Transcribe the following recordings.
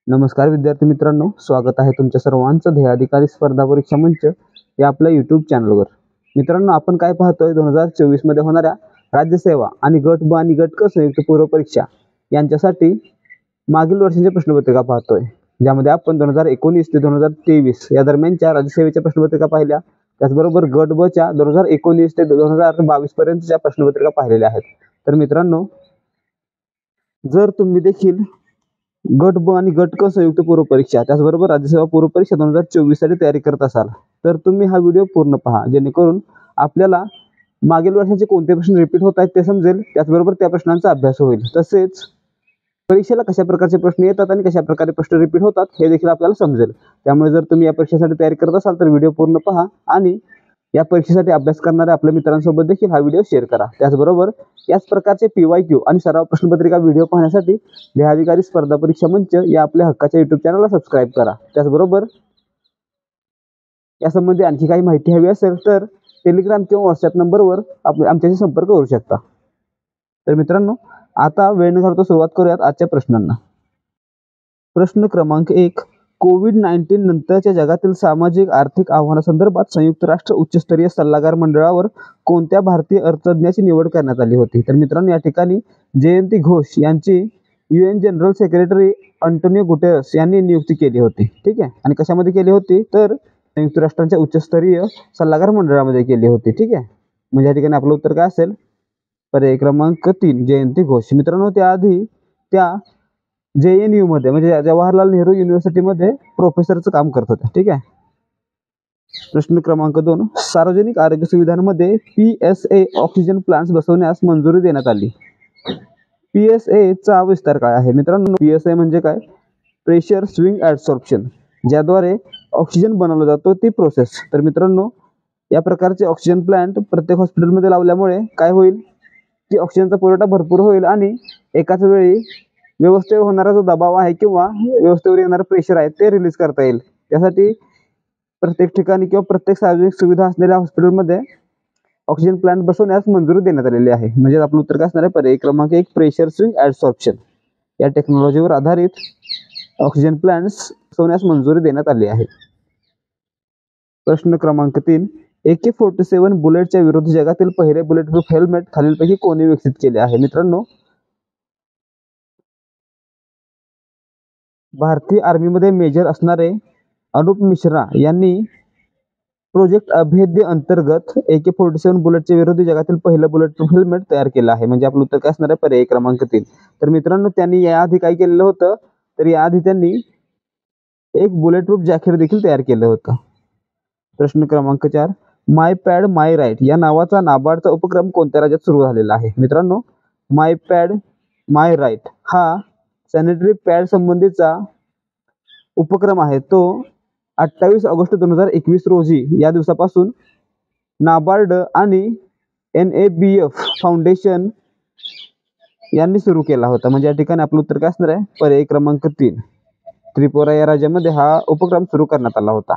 नमस्कार विद्यार्थी मित्रांनो, स्वागत आहे तुमच्या सर्वांचं ध्येय अधिकारी स्पर्धा परीक्षा मंच या आपल्या यूट्यूब चॅनलवर। मित्रांनो, आपण काय पाहतोय 2024 मध्ये होणाऱ्या राज्यसेवा आणि गट ब आणि गट क संयुक्त पूर्व परीक्षा यांच्यासाठी मागील वर्षांची प्रश्नपत्रिका पाहतोय, ज्यामध्ये आपण 2019 ते 2023 या दरम्यानच्या राज्यसेवेच्या प्रश्नपत्रिका पाहिल्या। त्याचबरोबर गट ब च्या 2019 ते 2022 पर्यंतच्या प्रश्नपत्रिका पाहिलेल्या आहेत। तर मित्रांनो, जर तुम्ही देखील गट ब आणि गट क संयुक्त पूर्व परीक्षा त्याचबरोबर राज्यसेवा पूर्व परीक्षा 2024 साठी तयारी करत असाल तर तुम्ही हा व्हिडिओ पूर्ण पहा, जेणेकरून आपल्याला मागील वर्षाचे कोणते प्रश्न रिपीट होत आहेत ते समजेल, त्याचबरोबर त्या प्रश्नांचा अभ्यास होईल। तसेच परीक्षेला कशा प्रकारचे प्रश्न येतात आणि कशा प्रकारे प्रश्न रिपीट होतात हे देखील आपल्याला समजेल। त्यामुळे जर तुम्ही या परीक्षेसाठी तयारी करत असाल तर व्हिडिओ पूर्ण पहा आणि या परीक्षेसाठी अभ्यास करणाऱ्या आपल्या मित्रांसोबत देखील हा व्हिडिओ शेअर करा। त्याचबरोबर याच प्रकारचे PYQ आणि सराव प्रश्नपत्रिका व्हिडिओ पाहण्यासाठी ध्येय अधिकारी स्पर्धा परीक्षा मंच या आपल्या हक्काच्या यूट्यूब चॅनलला सबस्क्राईब करा। त्याचबरोबर यासंबंधी आणखी काही माहिती हवी असेल तर टेलिग्राम किंवा व्हॉट्सअप नंबरवर आमच्याशी संपर्क करू शकता। तर मित्रांनो, आता वेळ न घालवता सुरुवात करूयात आजच्या प्रश्नांना। प्रश्न क्रमांक 1, कोविड-19 नंतरच्या जगातील सामाजिक आर्थिक आव्हानासंदर्भात संयुक्त राष्ट्र उच्चस्तरीय सल्लागार मंडळावर कोणत्या भारतीय अर्थतज्ञाची निवड करण्यात आली होती? तर मित्रांनो, या ठिकाणी जयंती घोष यांची UN general secretary Antonio Guterres यांनी नियुक्ती केली होती। ठीक आहे, आणि कशामध्ये केली होती तर संयुक्त राष्ट्रांच्या उच्चस्तरीय सल्लागार मंडळामध्ये केली होती। ठीक आहे, म्हणजे या ठिकाणी आपलं उत्तर काय असेल? पर्याय क्रमांक 3 जयंती घोष। मित्रांनो, त्याआधी त्या JNU मध्ये म्हणजे जवाहरलाल नेहरू युनिव्हर्सिटीमध्ये प्रोफेसरचं काम करत होते। ठीक आहे। प्रश्न क्रमांक 2, सार्वजनिक आरोग्य सुविधांमध्ये PSA ऑक्सिजन प्लांट्स बसवण्यास मंजुरी देण्यात आली। PSA चा विस्तार काय आहे? मित्रांनो, PSA म्हणजे काय? प्रेशर स्विंग ऍडसॉर्प्शन, ज्याद्वारे ऑक्सिजन बनवला जातो ती प्रोसेस। तर मित्रांनो, या प्रकारचे ऑक्सिजन प्लांट प्रत्येक हॉस्पिटलमध्ये लावल्यामुळे काय होईल की ऑक्सिजनचा पुरवठा भरपूर होईल आणि एकाच वेळी व्यवस्थेवर होणारा जो दबाव आहे किंवा व्यवस्थेवर येणारा प्रेशर आहे ते रिलीज करता येईल। त्यासाठी प्रत्येक ठिकाणी किंवा प्रत्येक सार्वजनिक सुविधा असलेल्या हॉस्पिटलमध्ये ऑक्सिजन प्लांट बसवण्यास मंजुरी देण्यात आलेली आहे। म्हणजे आपलं उत्तर काय असणार आहे? पर्याय क्रमांक 1 प्रेशर स्विंग ऍडसॉर्प्शन या टेक्नॉलॉजीवर आधारित ऑक्सिजन प्लांट्स बसवण्यास मंजुरी देण्यात आली आहे। प्रश्न क्रमांक 3, AK-47 बुलेटच्या विरोधी जगातील पहिले बुलेट प्रूफ हेल्मेट खालीलपैकी कोणी विकसित केले आहे? मित्रांनो, भारतीय आर्मीमध्ये मेजर असणारे अनुप मिश्रा यांनी प्रोजेक्ट अभेद्य अंतर्गत AK-47 बुलेटच्या विरोधी जगातील पहिलं बुलेट प्रूफ हेल्मेट तयार केलं आहे। म्हणजे आपलं उत्तर काय असणार आहे? पर्याय क्रमांक 3। तर मित्रांनो, त्यांनी याआधी काय केलेलं होतं तर याआधी त्यांनी एक बुलेट प्रूफ जॅकेट देखील तयार केलं होतं। प्रश्न क्रमांक 4, माय पॅड माय राईट या नावाचा नाबार्डचा उपक्रम कोणत्या राज्यात सुरू झालेला आहे? मित्रांनो, माय पॅड माय राईट हा सॅनिटरी पॅड संबंधीचा उपक्रम आहे। तो 28 ऑगस्ट 2021 रोजी या दिवसापासून नाबार्ड आणि NABF फाउंडेशन यांनी सुरू केला होता। म्हणजे या ठिकाणी आपलं उत्तर काय असणार आहे? पर्याय क्रमांक 3 त्रिपुरा या राज्यामध्ये हा उपक्रम सुरू करण्यात आला होता।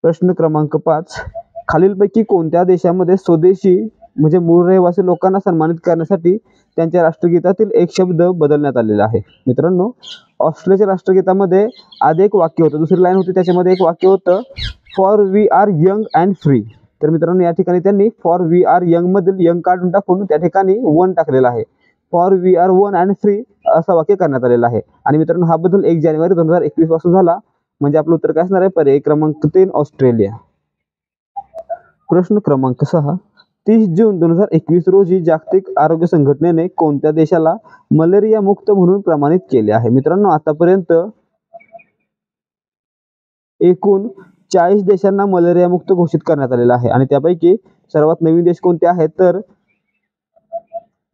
प्रश्न क्रमांक 5, खालीलपैकी कोणत्या देशामध्ये स्वदेशी म्हणजे मूळ रहिवासी लोकांना सन्मानित करण्यासाठी त्यांच्या राष्ट्रगीतातील एक शब्द बदलण्यात आलेला आहे? मित्रांनो, ऑस्ट्रेलियाच्या राष्ट्रगीतामध्ये आधी एक वाक्य होतं, दुसरी लाईन होती, त्याच्यामध्ये एक वाक्य होतं for we are young and free. तर मित्रांनो, या ठिकाणी त्यांनी फॉर वी आर यंग मधील यंग काढून टाकून त्या ठिकाणी वन टाकलेला आहे। For we are one and free असं वाक्य करण्यात आलेलं आहे। आणि मित्रांनो, हा बदल 1 जानेवारी 2021 पासून झाला। म्हणजे आपलं उत्तर काय असणार आहे? पर्याय क्रमांक 3 ऑस्ट्रेलिया। प्रश्न क्रमांक 6, 30 जून 2021 रोजी जागतिक आरोग्य संघटनेने कोणत्या देशाला मलेरिया मुक्त म्हणून प्रमाणित केले आहे? मित्रांनो, आतापर्यंत एकूण 40 देशांना मलेरिया मुक्त घोषित करण्यात आलेला आहे आणि त्यापैकी सर्वात नवीन देश कोणते आहेत तर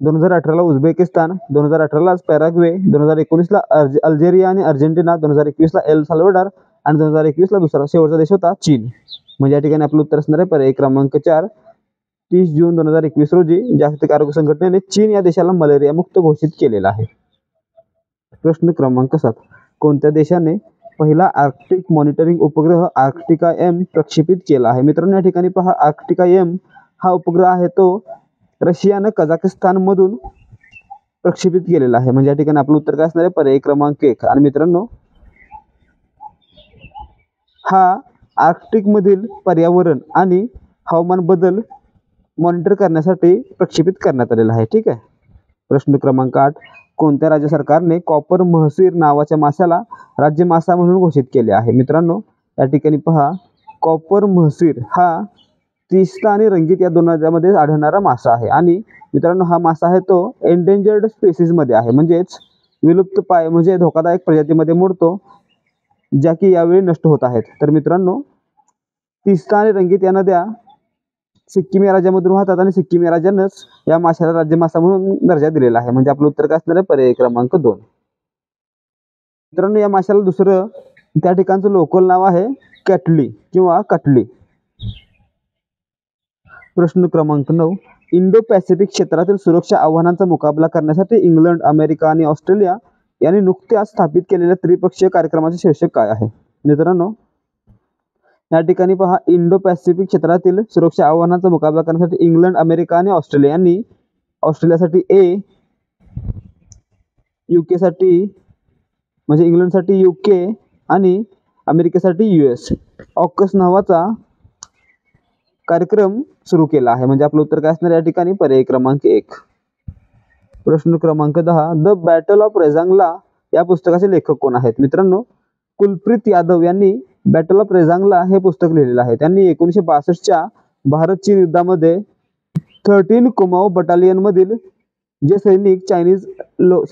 2018 ला उझबेकिस्तान, 2018 ला पॅराग्वे, 2019 ला अल्जेरिया आणि अर्जेंटिना, 2021 ला एल साल्वाडोर आणि 2021 ला दुसरा शेवटचा देश होता चीन। म्हणजे या ठिकाणी आपलं उत्तर असणार आहे पर्याय क्रमांक 4 30 जून 2021 रोजी जागतिक आरोग्य संघटनेने चीन या देशाला मलेरिया मुक्त घोषित केलेला आहे। प्रश्न क्रमांक 7, कोणत्या देशाने पहिला आर्क्टिक मॉनिटरिंग उपग्रह आर्क्टिका M प्रक्षेपित केला आहे? मित्रांनो, या ठिकाणी पहा, आर्क्टिका M हा उपग्रह आहे तो रशियानं कझाकिस्तान मधून प्रक्षेपित केलेला आहे. म्हणजे या ठिकाणी आपलं उत्तर काय असणार आहे? पर्याय क्रमांक 1. आणि मित्रांनो, हा आर्क्टिक मधील पर्यावरण आणि हवामान बदल मॉनिटर करण्यासाठी प्रक्षेपित करण्यात आलेला आहे. ठीक आहे. प्रश्न क्रमांक 8. कोणत्या राज्य सरकारने कॉपर महसीर नावाच्या माशाला राज्य मासा म्हणून घोषित केले आहे? मित्रांनो, या ठिकाणी पहा, कॉपर महसीर हा तीस्ता आणि रंगीत या दोन राज्यामध्ये आढळणारा मासा आहे. आणि मित्रांनो, हा मासा आहे तो एंडेंजर्ड स्पेसिस मध्ये आहे, म्हणजेच विलुप्त पाय म्हणजे धोकादायक प्रजातीमध्ये मोडतो, ज्या की यावेळी नष्ट होत आहेत. तर मित्रांनो, तीस्ता आणि रंगीत या नद्या सिक्कीम या राज्यामधून वाहतात आणि सिक्कीम या राज्यानंच या माशाला राज्य मासा म्हणून दर्जा दिलेला आहे. म्हणजे आपलं उत्तर काय असणार आहे? पर्याय क्रमांक 2. मित्रांनो, या माशाला दुसरं त्या ठिकाणचं लोकल नाव आहे कॅटली किंवा कटली. प्रश्न क्रमांक 9. इंडो पॅसिफिक क्षेत्रातील सुरक्षा आव्हानांचा मुकाबला करण्यासाठी इंग्लंड, अमेरिका आणि ऑस्ट्रेलिया यांनी नुकत्याच स्थापित केलेल्या त्रिपक्षीय कार्यक्रमाचे शीर्षक काय आहे? मित्रांनो, या ठिकाणी पहा, इंडो पॅसिफिक क्षेत्रातील सुरक्षा आव्हानांचा मुकाबला करण्यासाठी इंग्लंड, अमेरिका आणि ऑस्ट्रेलिया यांनी ऑस्ट्रेलियासाठी ए, यूकेसाठी म्हणजे इंग्लंडसाठी यूके आणि अमेरिकेसाठी US ऑकस नावाचा कार्यक्रम सुरू केला आहे. म्हणजे आपलं उत्तर काय असणार या ठिकाणी? पर्याय क्रमांक 1. प्रश्न क्रमांक 10. द बॅटल ऑफ रेजांगला या पुस्तकाचे लेखक कोण आहेत? मित्रांनो, कुलप्रीत यादव यांनी बॅटल ऑफ रेजांगला हे पुस्तक लिहिलेलं आहे. त्यांनी 1962च्या भारत चीन युद्धामध्ये 13 कुमाऊ बटालियन मधील जे सैनिक चायनीज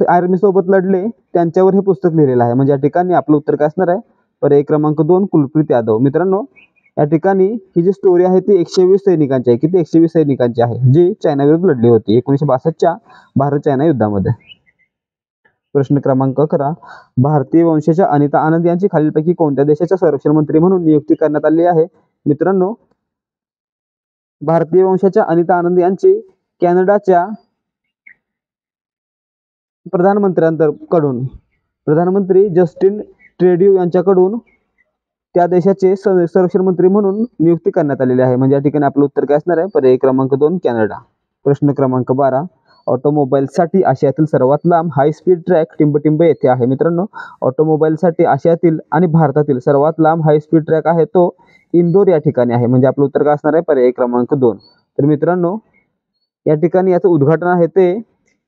आर्मी सोबत लढले त्यांच्यावर हे पुस्तक लिहिलेलं आहे. म्हणजे या ठिकाणी आपलं उत्तर काय असणार आहे? पर्याय क्रमांक 2, कुलप्रीत यादव. मित्रांनो, या ठिकाणी ही जी स्टोरी आहे ती 120 सैनिकांची आहे. किती? 120 सैनिकांची आहे, जी चायना विरुद्ध लढली होती 1962च्या भारत चायना युद्धामध्ये. प्रश्न क्रमांक 11. भारतीय वंशाच्या अनिता आनंद यांची खालीलपैकी कोणत्या देशाच्या संरक्षण मंत्री म्हणून नियुक्ती करण्यात आली आहे? मित्रांनो, भारतीय वंशाच्या अनिता आनंद यांची कॅनडाच्या प्रधानमंत्री जस्टिन ट्रेड्यू यांच्याकडून त्या देशाचे संरक्षण मंत्री म्हणून नियुक्ती करण्यात आलेली आहे. म्हणजे या ठिकाणी आपलं उत्तर काय असणार आहे? पर्याय क्रमांक 2, कॅनडा. प्रश्न क्रमांक 12. ऑटोमोबाईलसाठी आशियातील सर्वात लांब हाय स्पीड ट्रॅक टिंबटिंब येथे आहे. मित्रांनो, ऑटोमोबाईलसाठी आशियातील आणि भारतातील सर्वात लांब हाय स्पीड ट्रॅक आहे तो इंदोर या ठिकाणी आहे. म्हणजे आपलं उत्तर काय असणार आहे? पर्याय क्रमांक 2. तर मित्रांनो, या ठिकाणी याचं उद्घाटन आहे ते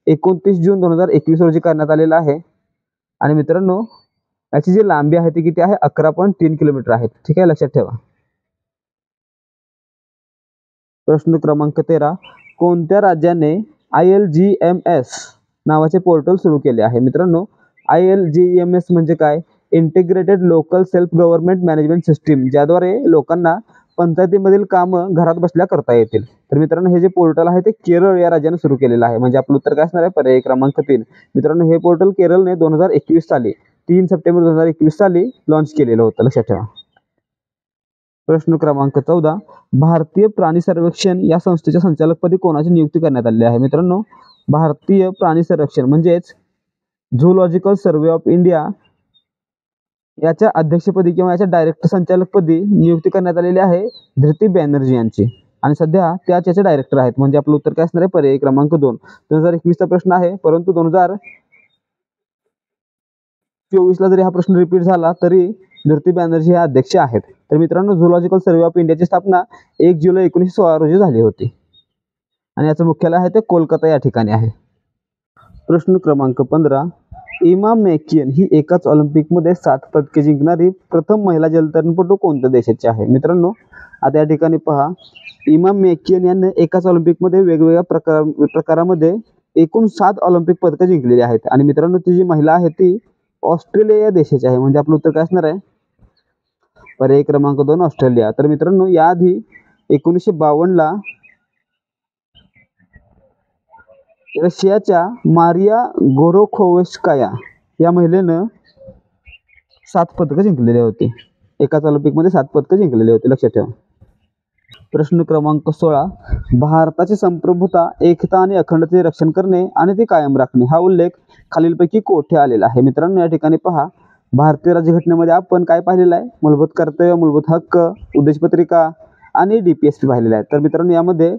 29 जून 2021 रोजी करण्यात आलेलं आहे. आणि मित्रांनो, याची जी लांबी आहे ती किती आहे? 11.3 किलोमीटर आहे. ठीक आहे, लक्षात ठेवा. प्रश्न क्रमांक 13. कोणत्या राज्याने ILGMS नावाचे पोर्टल सुरू केले आहे? मित्रांनो, ILGMS म्हणजे काय? Integrated local self government management system, ज्याद्वारे लोकांना पंचायतीमधील कामं घरात बसल्या करता येतील. तर मित्रांनो, हे जे पोर्टल आहे ते केरळ या राज्याने सुरू केलेलं आहे. म्हणजे आपलं उत्तर काय असणार आहे? पर्याय क्रमांक 3. मित्रांनो, हे पोर्टल केरळने 2021 साली 3 सप्टेंबर 2021 साली लॉन्च केलेलं होतं. लक्षात ठेवा. प्रश्न क्रमांक 14. भारतीय प्राणी सर्वेक्षण या संस्थेच्या संचालकपदी कोणाची नियुक्ती करण्यात आलेली आहे? मित्रांनो, भारतीय प्राणी संरक्षण म्हणजेच झूलॉजिकल सर्व्हे ऑफ इंडिया याच्या अध्यक्षपदी किंवा याच्या डायरेक्टर संचालकपदी नियुक्ती करण्यात आलेली आहे धृती बॅनर्जी यांची. आणि सध्या त्याच याचे डायरेक्टर आहेत. म्हणजे आपलं उत्तर काय असणार आहे? पर्याय क्रमांक 2. 2021 चा प्रश्न आहे, परंतु 2024 ला जरी हा प्रश्न रिपीट झाला तरी धृती बॅनर्जी हे अध्यक्ष आहेत. तर मित्रांनो, झूलॉजिकल सर्व्हे ऑफ इंडियाची स्थापना 1 जुलै 1916 रोजी झाली होती आणि याचं मुख्यालय आहे ते कोलकाता या ठिकाणी आहे. प्रश्न क्रमांक 15. इमा मॅकियन ही एकाच ऑलिम्पिकमध्ये 7 पदके जिंकणारी प्रथम महिला जलतरणपटू कोणत्या देशाची आहे? मित्रांनो, आता या ठिकाणी पहा, इमा मॅकियन यांनी एकाच ऑलिम्पिकमध्ये वेगवेगळ्या प्रकारामध्ये एकूण 7 ऑलिम्पिक पदकं जिंकलेली आहेत. आणि मित्रांनो, ती जी महिला आहे ती ऑस्ट्रेलिया या देशाची आहे. म्हणजे आपलं उत्तर काय असणार आहे? पर्याय क्रमांक 2, ऑस्ट्रेलिया. तर मित्रांनो, याआधी 1952 ला रशियाच्या मारिया गोरोखोव्स्काया या महिलेनं 7 पदकं जिंकलेली होती. एकाच ऑलिम्पिकमध्ये 7 पदकं जिंकलेली होती. लक्षात ठेवा. प्रश्न क्रमांक 16. भारताची संप्रभुता, एकता आणि अखंडतेचे रक्षण करणे आणि ती कायम राखणे हा उल्लेख खालीलपैकी कोठे आलेला आहे? मित्रांनो, या ठिकाणी पहा, भारतीय राज्यघटनेमध्ये आपण काय पाहिलेलं आहे? मूलभूत कर्तव्य, मूलभूत हक्क, उद्देशपत्रिका आणि DPSP पाहिलेलं आहे. तर मित्रांनो, यामध्ये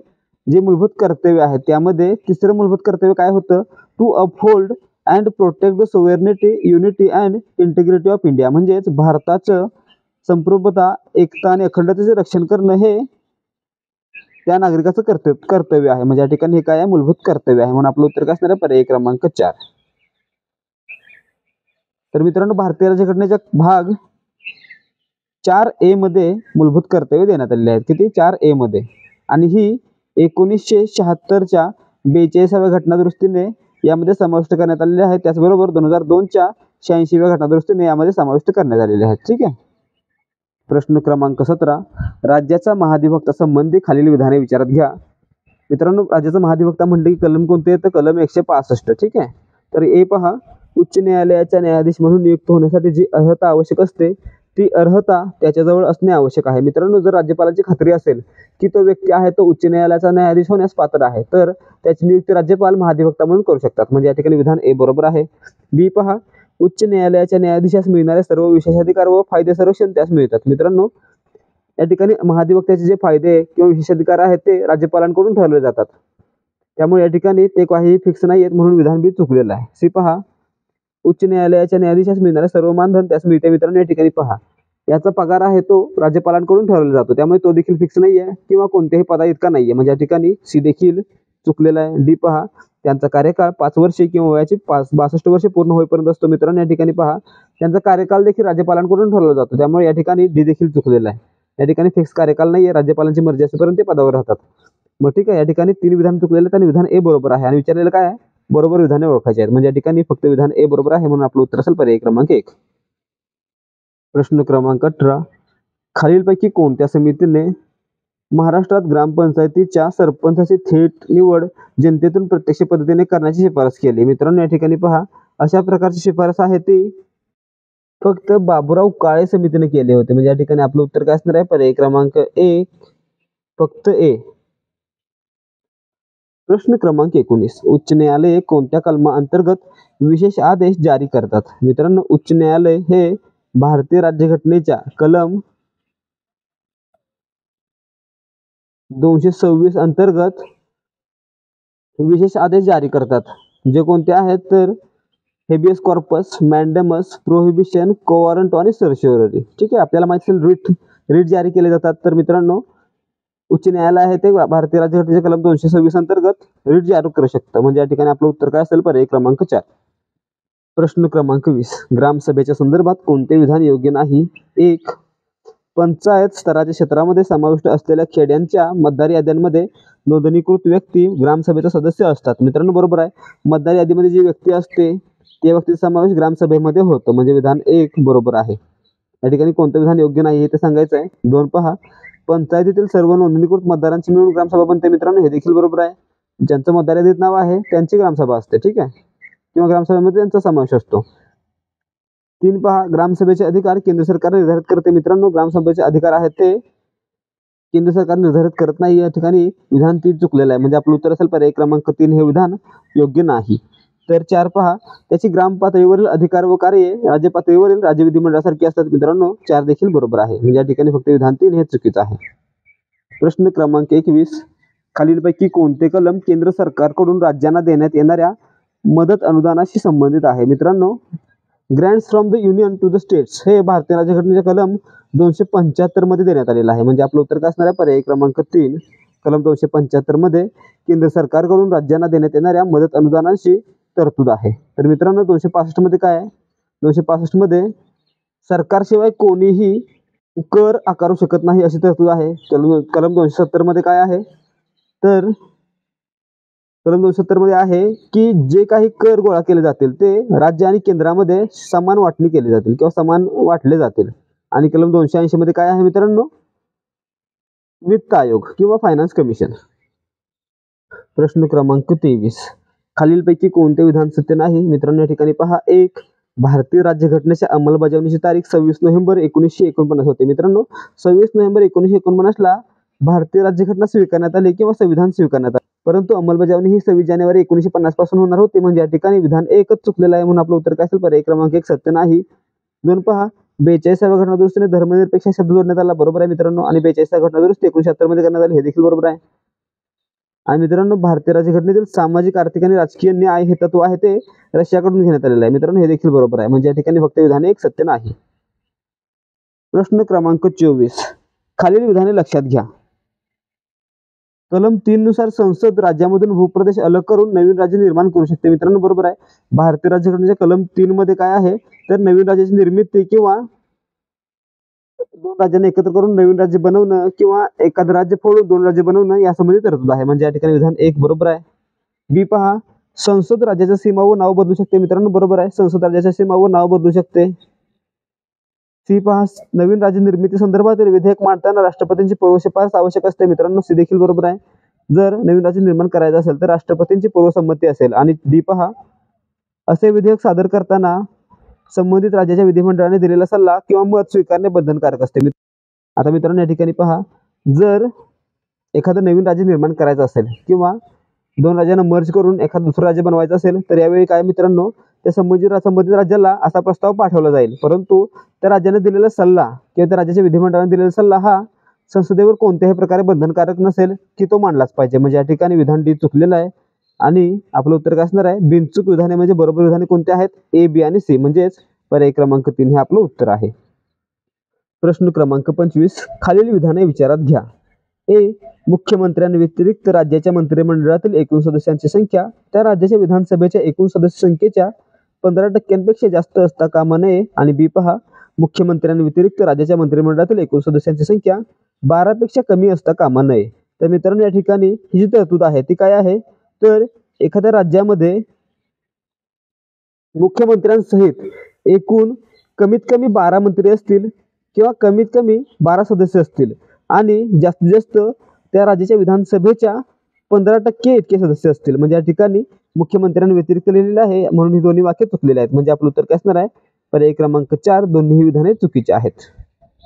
जे मूलभूत कर्तव्य आहे त्यामध्ये तिसरं मूलभूत कर्तव्य काय होतं? To uphold and protect the sovereignty, unity and integrity of India. म्हणजेच भारताचं संप्रभुता, एकता आणि अखंडतेचे रक्षण करणं हे त्या नागरिकाचं कर्तव्य आहे. म्हणजे या ठिकाणी हे काय आहे, मूलभूत कर्तव्य आहे. म्हणून आपलं उत्तर काय असणार आहे, पर्याय क्रमांक 4. तर मित्रांनो, भारतीय राज्यघटनेच्या भाग 4A मध्ये मूलभूत कर्तव्य देण्यात आलेले आहेत. किती? 4A मध्ये. आणि ही 1976च्या 42व्या घटनादुरुस्तीने यामध्ये समाविष्ट करण्यात आलेली आहे. त्याचबरोबर 2002च्या 86व्या घटनादुरुस्तीने यामध्ये समाविष्ट करण्यात आलेले आहेत. ठीक आहे. प्रश्न क्रमांक 17. राज्याचा महाधिवक्ता संबंधी खालील विधाने विचारात घ्या. मित्रांनो, राज्याचा महाधिवक्ता म्हटले की कलम कोणते आहे, तर कलम 165. ठीक आहे. तर ए पहा, उच्च न्यायालयाचा न्यायाधीश म्हणून नियुक्त होण्यासाठी जी अर्हता आवश्यक असते ती अर्हता त्याच्याजवळ असणे आवश्यक आहे. मित्रांनो, जर राज्यपालाची खात्री असेल की तो व्यक्ती आहे तो उच्च न्यायालयाचा न्यायाधीश होण्यास पात्र आहे, तर त्याची नियुक्ती राज्यपाल महाधिवक्ता म्हणून करू शकतात. म्हणजे या ठिकाणी विधान ए बरोबर आहे. बी पहा, उच्च न्यायालयाच्या न्यायाधीशास मिळणारे सर्व विशेषाधिकार व फायदे संरक्षण त्यास मिळतात. मित्रांनो, या ठिकाणी महाधिवक्त्याचे जे फायदे किंवा विशेषाधिकार आहेत ते राज्यपालांकडून ठरवले जातात. त्यामुळे या ठिकाणी ते काही फिक्स नाही आहेत, म्हणून विधान बी चुकलेलं आहे. सी पहा, उच्च न्यायालयाच्या न्यायाधीशास मिळणारे सर्व मानधन त्यास मिळते. मित्रांनो, या ठिकाणी पहा, याचा पगार आहे तो राज्यपालांकडून ठरवला जातो, त्यामुळे तो देखील फिक्स नाही आहे किंवा कोणत्याही पदा इतका नाही आहे. म्हणजे या ठिकाणी सी देखील चुकलेला आहे. डी पहा, त्यांचा कार्यकाळ 5 वर्षे किंवा वयाची 62 वर्षे पूर्ण होईपर्यंत असतो. मित्रांनो, या ठिकाणी पहा, त्यांचा कार्यकाल देखील राज्यपालांकडून ठरवला जातो, त्यामुळे या ठिकाणी डी देखील चुकलेला आहे. या ठिकाणी फिक्स कार्यकाल नाही आहे, राज्यपालांची मर्जी असेपर्यंत ते पदावर राहतात. मग ठीक आहे, या ठिकाणी 3 विधान चुकलेले आहेत आणि विधान ए बरोबर आहे. आणि विचारलेलं काय आहे, बरोबर विधाने ओळखायची आहेत. म्हणजे या ठिकाणी फक्त विधान ए बरोबर आहे, म्हणून आपलं उत्तर असेल पर्याय क्रमांक 1. प्रश्न क्रमांक 18. खालीलपैकी कोणत्या समितीने महाराष्ट्रात ग्रामपंचायतीच्या सरपंचाची थेट निवड जनतेतून प्रत्यक्ष पद्धतीने करण्याची शिफारस केली? मित्रांनो, या ठिकाणी पहा, अशा प्रकारची शिफारस आहे ती फक्त बाबूराव काळे समितीने केले होते. म्हणजे या ठिकाणी आपलं उत्तर काय असणार आहे, पर्याय क्रमांक 1, फक्त ए. प्रश्न क्रमांक 19. उच्च न्यायालय कोणत्या कलमाअंतर्गत विशेष आदेश जारी करतात? मित्रांनो, उच्च न्यायालय हे भारतीय राज्यघटनेच्या कलम 226 अंतर्गत विशेष आदेश जारी करतात. जे कोणते आहेत, तर हेबियस कॉर्पस, मॅन्डेमस, प्रोहिबिशन, कोवॉरंट आणि सर्शिओररी. ठीक आहे, आपल्याला माहिती असेल रिट जारी केले जातात. तर मित्रांनो, उच्च न्यायालय आहे ते भारतीय राज्यघटनेच्या कलम 226 अंतर्गत रिट जारी करू शकतं. म्हणजे या ठिकाणी आपलं उत्तर काय असेल, पर्याय क्रमांक 4. प्रश्न क्रमांक 20. ग्रामसभेच्या संदर्भात कोणते विधान योग्य नाही? 1. पंचायत स्तराच्या क्षेत्रामध्ये समाविष्ट असलेल्या खेड्यांच्या मतदार याद्यांमध्ये नोंदणीकृत व्यक्ती ग्रामसभेचा सदस्य असतात. मित्रांनो, बरोबर आहे. मतदार यादीमध्ये जी व्यक्ती असते त्या व्यक्तीचा समावेश ग्रामसभेमध्ये होतो. म्हणजे विधान 1 बरोबर आहे. या ठिकाणी कोणतं विधान योग्य नाही हे ते सांगायचं आहे. 2 पहा, पंचायतीतील सर्व नोंदणीकृत मतदारांची मिळून ग्रामसभा बनते. मित्रांनो, हे देखील बरोबर आहे. ज्यांचं मतदार यादीत नाव आहे त्यांची ग्रामसभा असते. ठीक आहे, किंवा ग्रामसभेमध्ये त्यांचा समावेश असतो. 3 पहा, ग्रामसभेचे अधिकार केंद्र सरकार निर्धारित करते. मित्रांनो, ग्रामसभेचे अधिकार आहेत ते केंद्र सरकार निर्धारित करत नाही. या ठिकाणी विधान 3 चुकलेलं आहे. म्हणजे आपलं उत्तर असेल पर्याय क्रमांक 3, हे विधान योग्य नाही. तर 4 पहा, त्याची ग्राम पातळीवरील अधिकार व कार्ये राज्य पातळीवरील राज्य विधिमंडळासारखी असतात. मित्रांनो, 4 देखील बरोबर आहे. म्हणजे या ठिकाणी फक्त विधान 3 हे चुकीचं आहे. प्रश्न क्रमांक 21. खालीलपैकी कोणते कलम केंद्र सरकारकडून राज्यांना देण्यात येणाऱ्या मदत अनुदानाशी संबंधित आहे? मित्रांनो, grants from the union to the states हे भारतीय राज्यघटनेच्या कलम 275 मध्ये देण्यात आलेलं आहे. म्हणजे आपलं उत्तर काय असणार आहे, पर्याय क्रमांक 3. कलम 275 मध्ये केंद्र सरकारकडून राज्यांना देण्यात येणाऱ्या मदत अनुदानाची तरतूद आहे. तर मित्रांनो, 265 मध्ये काय आहे, 265 मध्ये सरकारशिवाय कोणीही कर आकारू शकत नाही अशी तरतूद आहे. कलम 270 मध्ये काय आहे, तर कलम 270 मध्ये आहे की जे काही कर गोळा केले जातील ते राज्य आणि केंद्रामध्ये समान वाटणी केली जातील किंवा समान वाटले जातील. आणि कलम 280 मध्ये काय आहे मित्रांनो, वित्त आयोग किंवा फायनान्स कमिशन. प्रश्न क्रमांक 23. खालीलपैकी कोणते विधान सत्य नाही? मित्रांनो, या ठिकाणी पहा, 1. भारतीय राज्यघटनेच्या अंमलबजावणीची तारीख 26 नोव्हेंबर 1949 होते. मित्रांनो, 26 नोव्हेंबर 1949 ला भारतीय राज्यघटना स्वीकारण्यात आली किंवा संविधान स्वीकारण्यात आले, परंतु अंमलबजावणी ही 26 जानेवारी 1950 पासून होणार होती. म्हणजे या ठिकाणी विधान 1च चुकलेलं आहे, म्हणून आपलं उत्तर काय असेल, पर्याय क्रमांक 1 सत्य नाही. 2 पहा, 42व्या घटनादुरुस्तीने धर्मनिरपेक्ष शब्द जोडण्यात आला. बरोबर आहे मित्रांनो. आणि 42व्या घटनादुरुस्ती 1976 मध्ये करण्यात आली, हे देखील बरोबर आहे. आणि मित्रांनो भारतीय राज्यघटनेतील सामाजिक आर्थिक आणि राजकीय न्याय हे तत्व आहे ते रशियाकडून घेण्यात आलेलं आहे. मित्रांनो हे देखील बरोबर आहे, म्हणजे या ठिकाणी फक्त विधान एक सत्य नाही. प्रश्न क्रमांक 24 खालील विधाने लक्षात घ्या. कलम 3 नुसार संसद राज्यामधून भूप्रदेश अलग करून नवीन राज्य निर्माण करू शकते. मित्रांनो बरोबर आहे. भारतीय राज्यघटनेच्या कलम 3 मध्ये काय आहे तर नवीन राज्याची निर्मिती किंवा दोन राज्यांना एकत्र करून नवीन राज्य बनवणं किंवा एखादं राज्य फोडून दोन राज्य बनवणं यासंबंधी तरतूद आहे, म्हणजे या ठिकाणी विधान एक बरोबर आहे. बी पहा, संसद राज्याच्या सीमा व नाव बदलू शकते. मित्रांनो बरोबर आहे, संसद राज्याच्या सीमा व नाव बदलू शकते. सी पहा, नवीन राज्य निर्मिती संदर्भातील विधेयक मांडताना राष्ट्रपतींची पूर्वशिफारस आवश्यक असते. मित्रांनो सी देखील बरोबर आहे. जर नवीन राज्य निर्माण करायचं असेल तर राष्ट्रपतींची पूर्वसंमती असेल. आणि डी पहा, असे विधेयक सादर करताना संबंधित राज्याच्या विधिमंडळाने दिलेला सल्ला किंवा मत स्वीकारणे बंधनकारक असते. आता मित्रांनो या ठिकाणी पहा, जर एखादं नवीन राज्य निर्माण करायचं असेल किंवा दोन राज्यांना मर्ज करून एखादं दुसरं राज्य बनवायचं असेल तर यावेळी काय मित्रांनो त्या संबंधित राज्याला असा प्रस्ताव पाठवला जाईल, परंतु त्या राज्याने दिलेला सल्ला किंवा त्या राज्याच्या विधिमंडळाने दिलेला सल्ला हा संसदेवर कोणत्याही प्रकारे बंधनकारक नसेल की तो मांडलाच पाहिजे. म्हणजे या ठिकाणी विधान डी चुकलेलं आहे आणि आपलं उत्तर काय असणार आहे, बिनचूक विधाने म्हणजे बरोबर विधाने कोणते आहेत, ए, बी आणि सी, म्हणजेच पर्याय क्रमांक 3 हे आपलं उत्तर आहे. प्रश्न क्रमांक 25 खालील विधाने विचारात घ्या. ए, मुख्यमंत्र्यांव्यतिरिक्त राज्याच्या मंत्रिमंडळातील एकूण सदस्यांची संख्या त्या राज्याच्या विधानसभेच्या एकूण सदस्य संख्येच्या 15% जास्त असता कामा नये. आणि बी पहा, मुख्यमंत्र्यांव्यतिरिक्त राज्याच्या मंत्रिमंडळातील एकूण सदस्यांची संख्या 12पेक्षा कमी असता कामा नये. तर मित्रांनो या ठिकाणी ही जी तरतूद आहे ती काय आहे तर एखाद्या राज्यामध्ये मुख्यमंत्र्यांसहित एकूण कमीत कमी 12 मंत्री असतील किंवा कमीत कमी 12 सदस्य असतील आणि जास्तीत जास्त त्या राज्याच्या विधानसभेच्या 15% इतके सदस्य असतील. म्हणजे या ठिकाणी मुख्यमंत्र्यांव्यतिरिक्त लिहिलेलं आहे म्हणून ही दोन्ही वाक्य चुकलेली आहेत. म्हणजे आपलं उत्तर काय असणार आहे, पर्याय क्रमांक 4 दोन्ही विधाने चुकीची आहेत.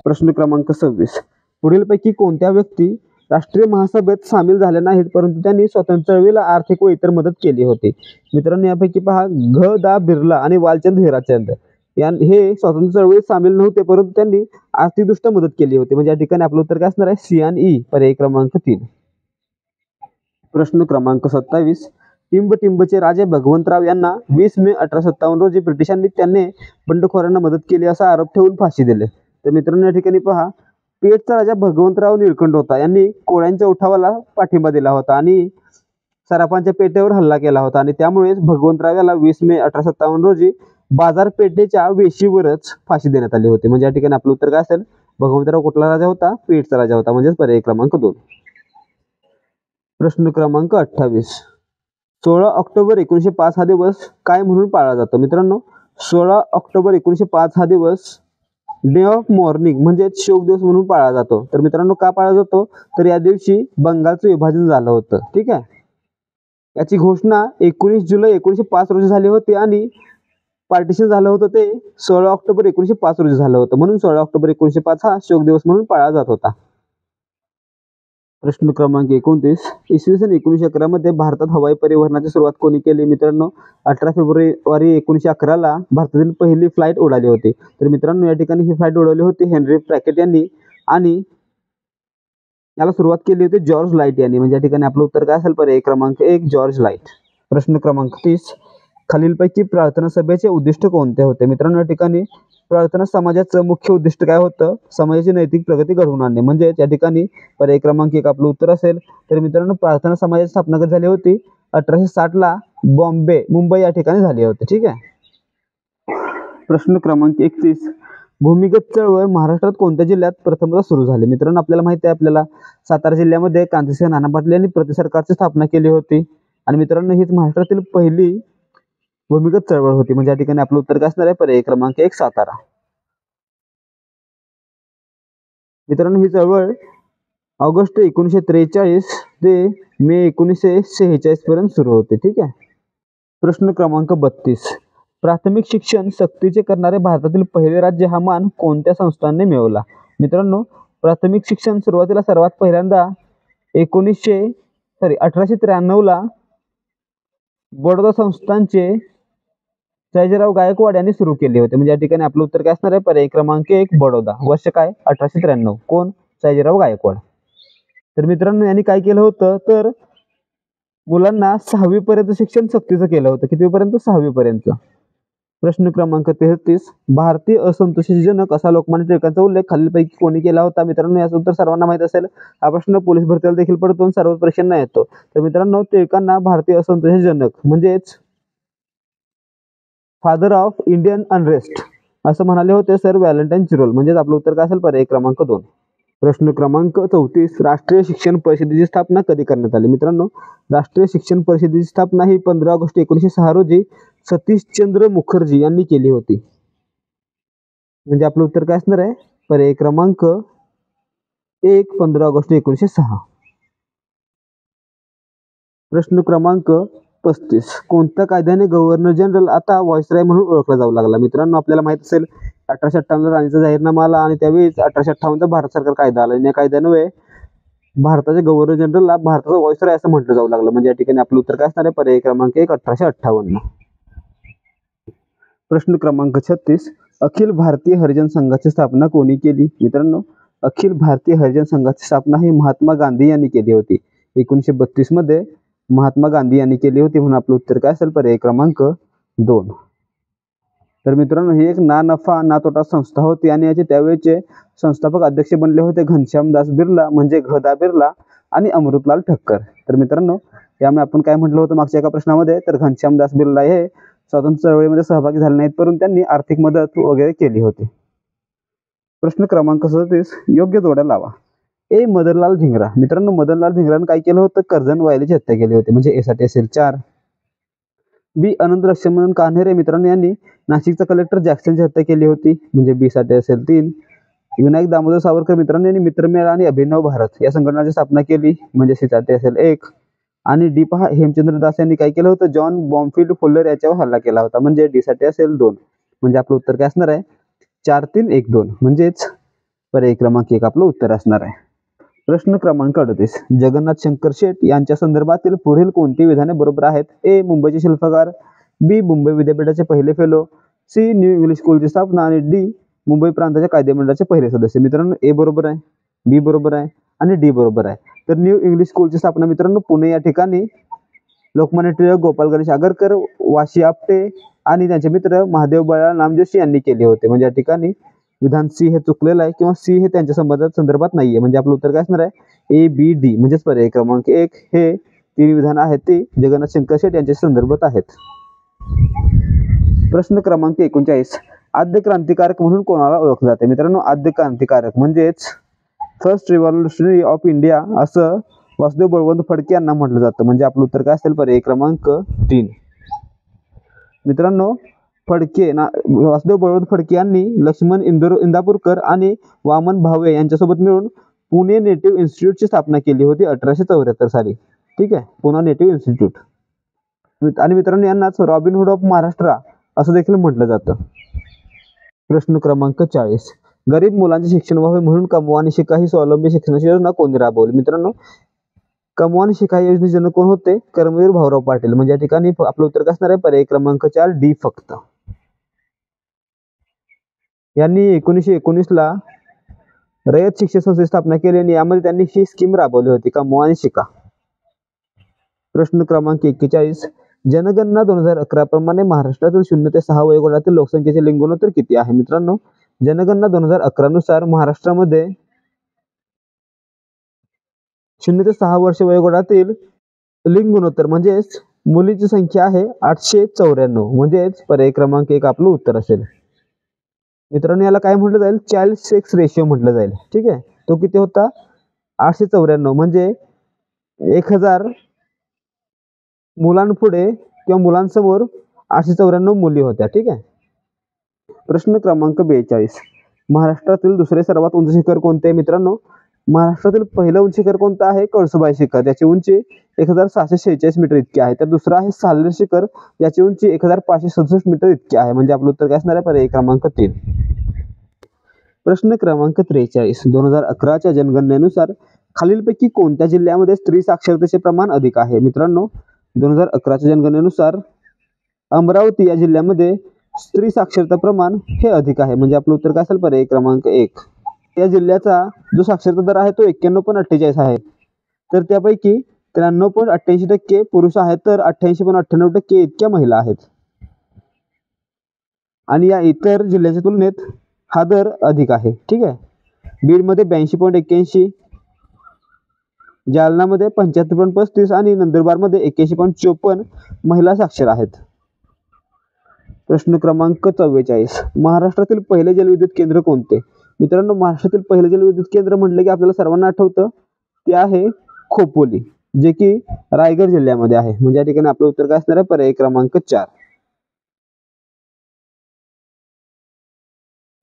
प्रश्न क्रमांक 26 पुढीलपैकी कोणत्या व्यक्ती राष्ट्रीय महासभेत सामील झाल्या नाहीत परंतु त्यांनी स्वातंत्र्य चळवळीला आर्थिक व इतर मदत केली होती. मित्रांनो यापैकी पहा, घ. दा. बिर्ला आणि वालचंद हिराचंद हे स्वातंत्र्य चळवळीत सामील नव्हते परंतु त्यांनी आर्थिकदृष्ट्या मदत केली होती. म्हणजे या ठिकाणी आपलं उत्तर काय असणार आहे, सी आणि ई, पर्याय क्रमांक 3. प्रश्न क्रमांक 27 टिंबटिंबचे राजे भगवंतराव यांना 20 मे 1857 रोजी ब्रिटिशांनी त्यांनी बंडखोरांना मदत केली असा आरोप ठेवून फाशी दिले. तर मित्रांनो या ठिकाणी पहा, पेठचा राजा भगवंतराव निळकंठ होता यांनी कोळ्यांच्या उठावाला पाठिंबा दिला होता आणि सराफांच्या पेठेवर हल्ला केला होता आणि त्यामुळेच भगवंतराव याला 20 मे 1857 रोजी बाजारपेठेच्या वेशीवरच फाशी देण्यात आली होती. म्हणजे या ठिकाणी आपलं उत्तर काय असेल, भगवंतराव कुठला राजा होता, पेठचा राजा होता, म्हणजेच पर्याय क्रमांक 2. प्रश्न क्रमांक 28 16 ऑक्टोबर 1905 हा दिवस काय म्हणून पाळला जातो. मित्रांनो 16 ऑक्टोबर 1905 हा दिवस डे ऑफ मॉर्निंग म्हणजेच शोक दिवस म्हणून पाळला जातो. तर मित्रांनो का पाळला जातो तर या दिवशी बंगालचं विभाजन झालं होतं. ठीक आहे, याची घोषणा 19 जुलै 1905 रोजी झाली होती आणि पार्टिशन झालं होतं ते 16 ऑक्टोबर 1905 रोजी झालं होतं, म्हणून 16 ऑक्टोबर 1905 हा शोक दिवस म्हणून पाळला जात होता. प्रश्न क्रमांक 29 इसवी सन 1911 मध्ये भारतात हवाई परिवहनाची सुरुवात कोणी केली. मित्रांनो 18 फेब्रुवारी 1911 भारतातील पहिली फ्लाईट उडाली होती. तर मित्रांनो या ठिकाणी ही फ्लाईट उडवली होती हेनरी प्रॅकेट यांनी आणि याला सुरुवात केली होती जॉर्ज लाईट यांनी. म्हणजे या ठिकाणी आपलं उत्तर काय असेल, पर्याय क्रमांक 1 जॉर्ज लाईट. प्रश्न क्रमांक 30 खालीलपैकी प्रार्थना सभेचे उद्दिष्ट कोणते होते. मित्रांनो या ठिकाणी प्रार्थना समाजाचं मुख्य उद्दिष्ट काय होतं, समाजाची नैतिक प्रगती घडवून आणणे. म्हणजे या ठिकाणी पर्याय क्रमांक 1 आपलं उत्तर असेल. तर मित्रांनो प्रार्थना समाजाची स्थापना कधी झाली होती, 1860ला मुंबई या ठिकाणी झाली होती. ठीक आहे. प्रश्न क्रमांक 31 भूमिगत चळवळ महाराष्ट्रात कोणत्या जिल्ह्यात प्रथमतः सुरू झाली. मित्रांनो आपल्याला माहिती आहे, आपल्याला सातारा जिल्ह्यामध्ये क्रांतिसिंह नाना पाटील यांनी प्रतिसरकारची स्थापना केली होती आणि मित्रांनो हीच महाराष्ट्रातील पहिली भूमिगत चळवळ होती. म्हणजे या ठिकाणी आपलं उत्तर काय असणार आहे, पर्याय क्रमांक 1 सातारा. मित्रांनो ही चळवळ ऑगस्ट 1943 ते मे 1946 पर्यंत सुरू होते. ठीक आहे. प्रश्न क्रमांक 32 प्राथमिक शिक्षण सक्तीचे करणारे भारतातील पहिले राज्य हा मान कोणत्या संस्थांनी मिळवला. मित्रांनो प्राथमिक शिक्षण सुरुवातीला सर्वात पहिल्यांदा 1893ला बडोदा संस्थानचे सयाजीराव गायकवाड यांनी सुरू केले होते. म्हणजे या ठिकाणी आपलं उत्तर काय असणार आहे, पर्याय क्रमांक 1 बडोदा. वर्ष काय 1893. कोण, सयाजीराव गायकवाड. तर मित्रांनो यांनी काय केलं होतं तर मुलांना 6वी पर्यंत शिक्षण सक्तीचं केलं होतं. कितवीपर्यंत? 6वी पर्यंत. प्रश्न क्रमांक 33, भारतीय असंतोषाचे जनक असा लोकमान्य टिळकांचा उल्लेख खालीलपैकी कोणी केला होता? मित्रांनो, याचं उत्तर सर्वांना माहित असेल. हा प्रश्न पोलीस भरतीला देखील पडतो आणि सर्व परीक्षांना येतो. तर मित्रांनो, टिळकांना भारतीय असंतोषाचे जनक म्हणजेच फादर ऑफ इंडियन अनरेस्ट असं म्हणाले होते सर व्हॅलेंटाईन चिरोल. म्हणजेच आपलं उत्तर काय असेल? पर्याय क्रमांक 2. प्रश्न क्रमांक 34, राष्ट्रीय शिक्षण परिषदेची स्थापना कधी करण्यात आली? मित्रांनो, राष्ट्रीय शिक्षण परिषदेची स्थापना ही 15 ऑगस्ट 1906 रोजी सतीशचंद्र मुखर्जी यांनी केली होती. म्हणजे आपलं उत्तर काय असणार आहे? पर्याय क्रमांक 1, 15 ऑगस्ट 1906. प्रश्न क्रमांक 35, कोणत्या कायद्याने गव्हर्नर जनरल आता व्हाईसरॉय म्हणून ओळखला जाऊ लागला? मित्रांनो, आपल्याला माहित असेल 1858 राणीचा जाहीरनामा आला आणि त्यावेळी 1858 चा भारत सरकार कायदा आला. या कायद्यान्वये भारताचे गव्हर्नर जनरलला भारताचा व्हाईसरॉय असं म्हटलं जाऊ लागलं. म्हणजे या ठिकाणी आपलं उत्तर काय असणार आहे? पर्याय क्रमांक 1, 1858. प्रश्न क्रमांक 36, अखिल भारतीय हरिजन संघाची स्थापना कोणी केली? मित्रांनो, अखिल भारतीय हरिजन संघाची स्थापना ही महात्मा गांधी यांनी केली होती. 1932 मध्ये महात्मा गांधी यांनी केली होती. म्हणून आपलं उत्तर काय असेल? पर्याय क्रमांक 2. तर मित्रांनो, ही एक ना नफा ना तोटा संस्था होती आणि याचे त्यावेळेचे संस्थापक अध्यक्ष बनले होते घनश्यामदास बिर्ला म्हणजे घदा बिर्ला आणि अमृतलाल ठक्कर. तर मित्रांनो, यामुळे आपण काय म्हटलं होतं मागच्या एका प्रश्नामध्ये? तर घनश्यामदास बिर्ला हे स्वातंत्र्य चळवळीमध्ये सहभागी झाले नाहीत, परंतु त्यांनी आर्थिक मदत वगैरे केली होती. प्रश्न क्रमांक 37, योग्य जोड्या लावा. ए. मदनलाल धिंगरा. मित्रांनो, मदनलाल धिंगरानं काय केलं होतं? कर्जन वायलीची हत्या केली होती. म्हणजे ए साठी असेल 4. बी. अनंत लक्ष्मण कान्हेरे मित्रांनो यांनी नाशिकचा कलेक्टर जॅक्सनची हत्या केली होती. म्हणजे बी साठी असेल 3. विनायक दामोदर सावरकर मित्रांनो यांनी मित्रमेळा आणि अभिनव भारत या संघटनाची स्थापना केली. म्हणजे सी साठी असेल 1. आणि डी पहा, हेमचंद्र दास यांनी काय केलं होतं? जॉन बॉम्फिल्ड फुल्लर याच्यावर हल्ला केला होता. म्हणजे डी साठी असेल 2. म्हणजे आपलं उत्तर काय असणार आहे? 4, 3, 1, 2. म्हणजेच पर्याय क्रमांक 1 आपलं उत्तर असणार आहे. प्रश्न क्रमांक 38, जगन्नाथ शंकर शेठ यांच्या संदर्भातील पुढील कोणती विधाने बरोबर आहेत? ए. मुंबईचे शिल्पकार, बी. मुंबई विद्यापीठाचे पहिले फेलो, सी. न्यू इंग्लिश स्कूलची स्थापना आणि डी. मुंबई प्रांताच्या कायदेमंडळाचे पहिले सदस्य. मित्रांनो, ए बरोबर आहे, बी बरोबर आहे आणि डी बरोबर आहे. तर न्यू इंग्लिश स्कूलची स्थापना मित्रांनो पुणे या ठिकाणी लोकमान्य टिळक, गोपाल गणेश आगरकर, वाशी आपटे आणि त्यांचे मित्र महादेव बळाळ नामजोशी यांनी केले होते. म्हणजे या ठिकाणी विधान सी हे चुकलेलं आहे किंवा सी हे त्यांच्या संदर्भात नाहीये. म्हणजे आपलं उत्तर काय असणार आहे? ए, बी, डी. म्हणजेच पर्याय क्रमांक 1 हे 3 विधान आहेत ते जगन्नाथ शंकर शेठ यांच्या संदर्भात आहेत. प्रश्न क्रमांक 39, आद्य क्रांतिकारक म्हणून कोणाला ओळखले जाते? मित्रांनो, आद्य क्रांतिकारक म्हणजेच फर्स्ट रिव्हॉल्युशनरी ऑफ इंडिया असं वासुदेव बळवंत फडके यांना म्हटलं जातं. म्हणजे आपलं उत्तर काय असेल? पर्याय क्रमांक 3. मित्रांनो, वासुदेव बळवंत फडके यांनी लक्ष्मण इंदापूरकर आणि वामन भावे यांच्यासोबत मिळून पुणे नेटिव्ह इन्स्टिट्यूटची स्थापना केली होती 1874 साली. ठीक आहे, पुणे नेटिव्ह इन्स्टिट्यूट. आणि मित्रांनो, यांनाच रॉबिनहुड ऑफ महाराष्ट्र असं देखील म्हटलं जातं. प्रश्न क्रमांक 40, गरीब मुलांचे शिक्षण व्हावे म्हणून कमवा आणि शिका ही स्वावलंबी शिक्षणाची योजना कोणी राबवली? मित्रांनो, कमवा आणि शिका या योजनेचे जनक कोण होते? कर्मवीर भाऊराव पाटील. म्हणजे या ठिकाणी आपलं उत्तर काय असणार आहे? पर्याय क्रमांक 4 डी फक्त. यांनी 1919 ला रयत शिक्षण संस्थेची स्थापना केली आणि यामध्ये त्यांनी ही स्कीम राबवली होती, कमवा आणि शिका. प्रश्न क्रमांक 41, जनगणना 2011 प्रमाणे महाराष्ट्रातील 0 ते 6 वयोगटातील लोकसंख्येचे लिंग गुणोत्तर किती आहे? मित्रांनो, जनगणना 2011 नुसार महाराष्ट्रामध्ये 0 ते 6 वर्ष वयोगटातील लिंग गुणोत्तर म्हणजेच मुलींची संख्या आहे 894. म्हणजेच पर्याय क्रमांक 1 आपलं उत्तर असेल. मित्रांनो, याला काय म्हटलं जाईल? चाइल्ड सेक्स रेशिओ म्हटलं जाईल. ठीक आहे, तो किती होता? 894. म्हणजे 1000 मुलांपुढे किंवा मुलांसमोर 894 मुली होत्या. ठीक आहे. प्रश्न क्रमांक 42, महाराष्ट्रातील दुसरे सर्वात उंच शिखर कोणते? मित्रांनो, महाराष्ट्रातील पहिलं उंच शिखर कोणतं आहे? कळसुबाई शिखर. त्याची उंची 1646 मीटर इतकी आहे. तर दुसरं आहे साल्हेर शिखर, याची उंची 1567 मीटर इतकी आहे. म्हणजे आपलं उत्तर काय असणार आहे? पर्याय क्रमांक 3. प्रश्न क्रमांक 43, 2011च्या जनगणनेनुसार खालीलपैकी कोणत्या जिल्ह्यामध्ये स्त्री साक्षरतेचे प्रमाण अधिक आहे? मित्रांनो, 2011च्या जनगणनेनुसार अमरावती या जिल्ह्यामध्ये स्त्री साक्षरता प्रमाण हे अधिक आहे. म्हणजे आपलं उत्तर काय असेल? पर्याय क्रमांक 1. या जिल्ह्याचा जो साक्षरता दर आहे तो 91.48 आहे. तर त्यापैकी 93.88% पुरुष आहेत तर 88.98% इतक्या महिला आहेत. आणि या इतर जिल्ह्याच्या तुलनेत हा दर अधिक आहे. ठीक आहे. बीडमध्ये 82.81, जालनामध्ये 75.35 आणि नंदुरबारमध्ये 81.54 महिला साक्षर आहेत. प्रश्न क्रमांक 44, महाराष्ट्रातील पहिले जलविद्युत केंद्र कोणते? मित्रांनो, महाराष्ट्रातील पहिले जलविद्युत केंद्र म्हटलं की आपल्याला सर्वांना आठवतं ते आहे खोपोली, जे की रायगड जिल्ह्यामध्ये आहे. म्हणजे या ठिकाणी आपलं उत्तर काय असणार आहे? पर्याय क्रमांक 4.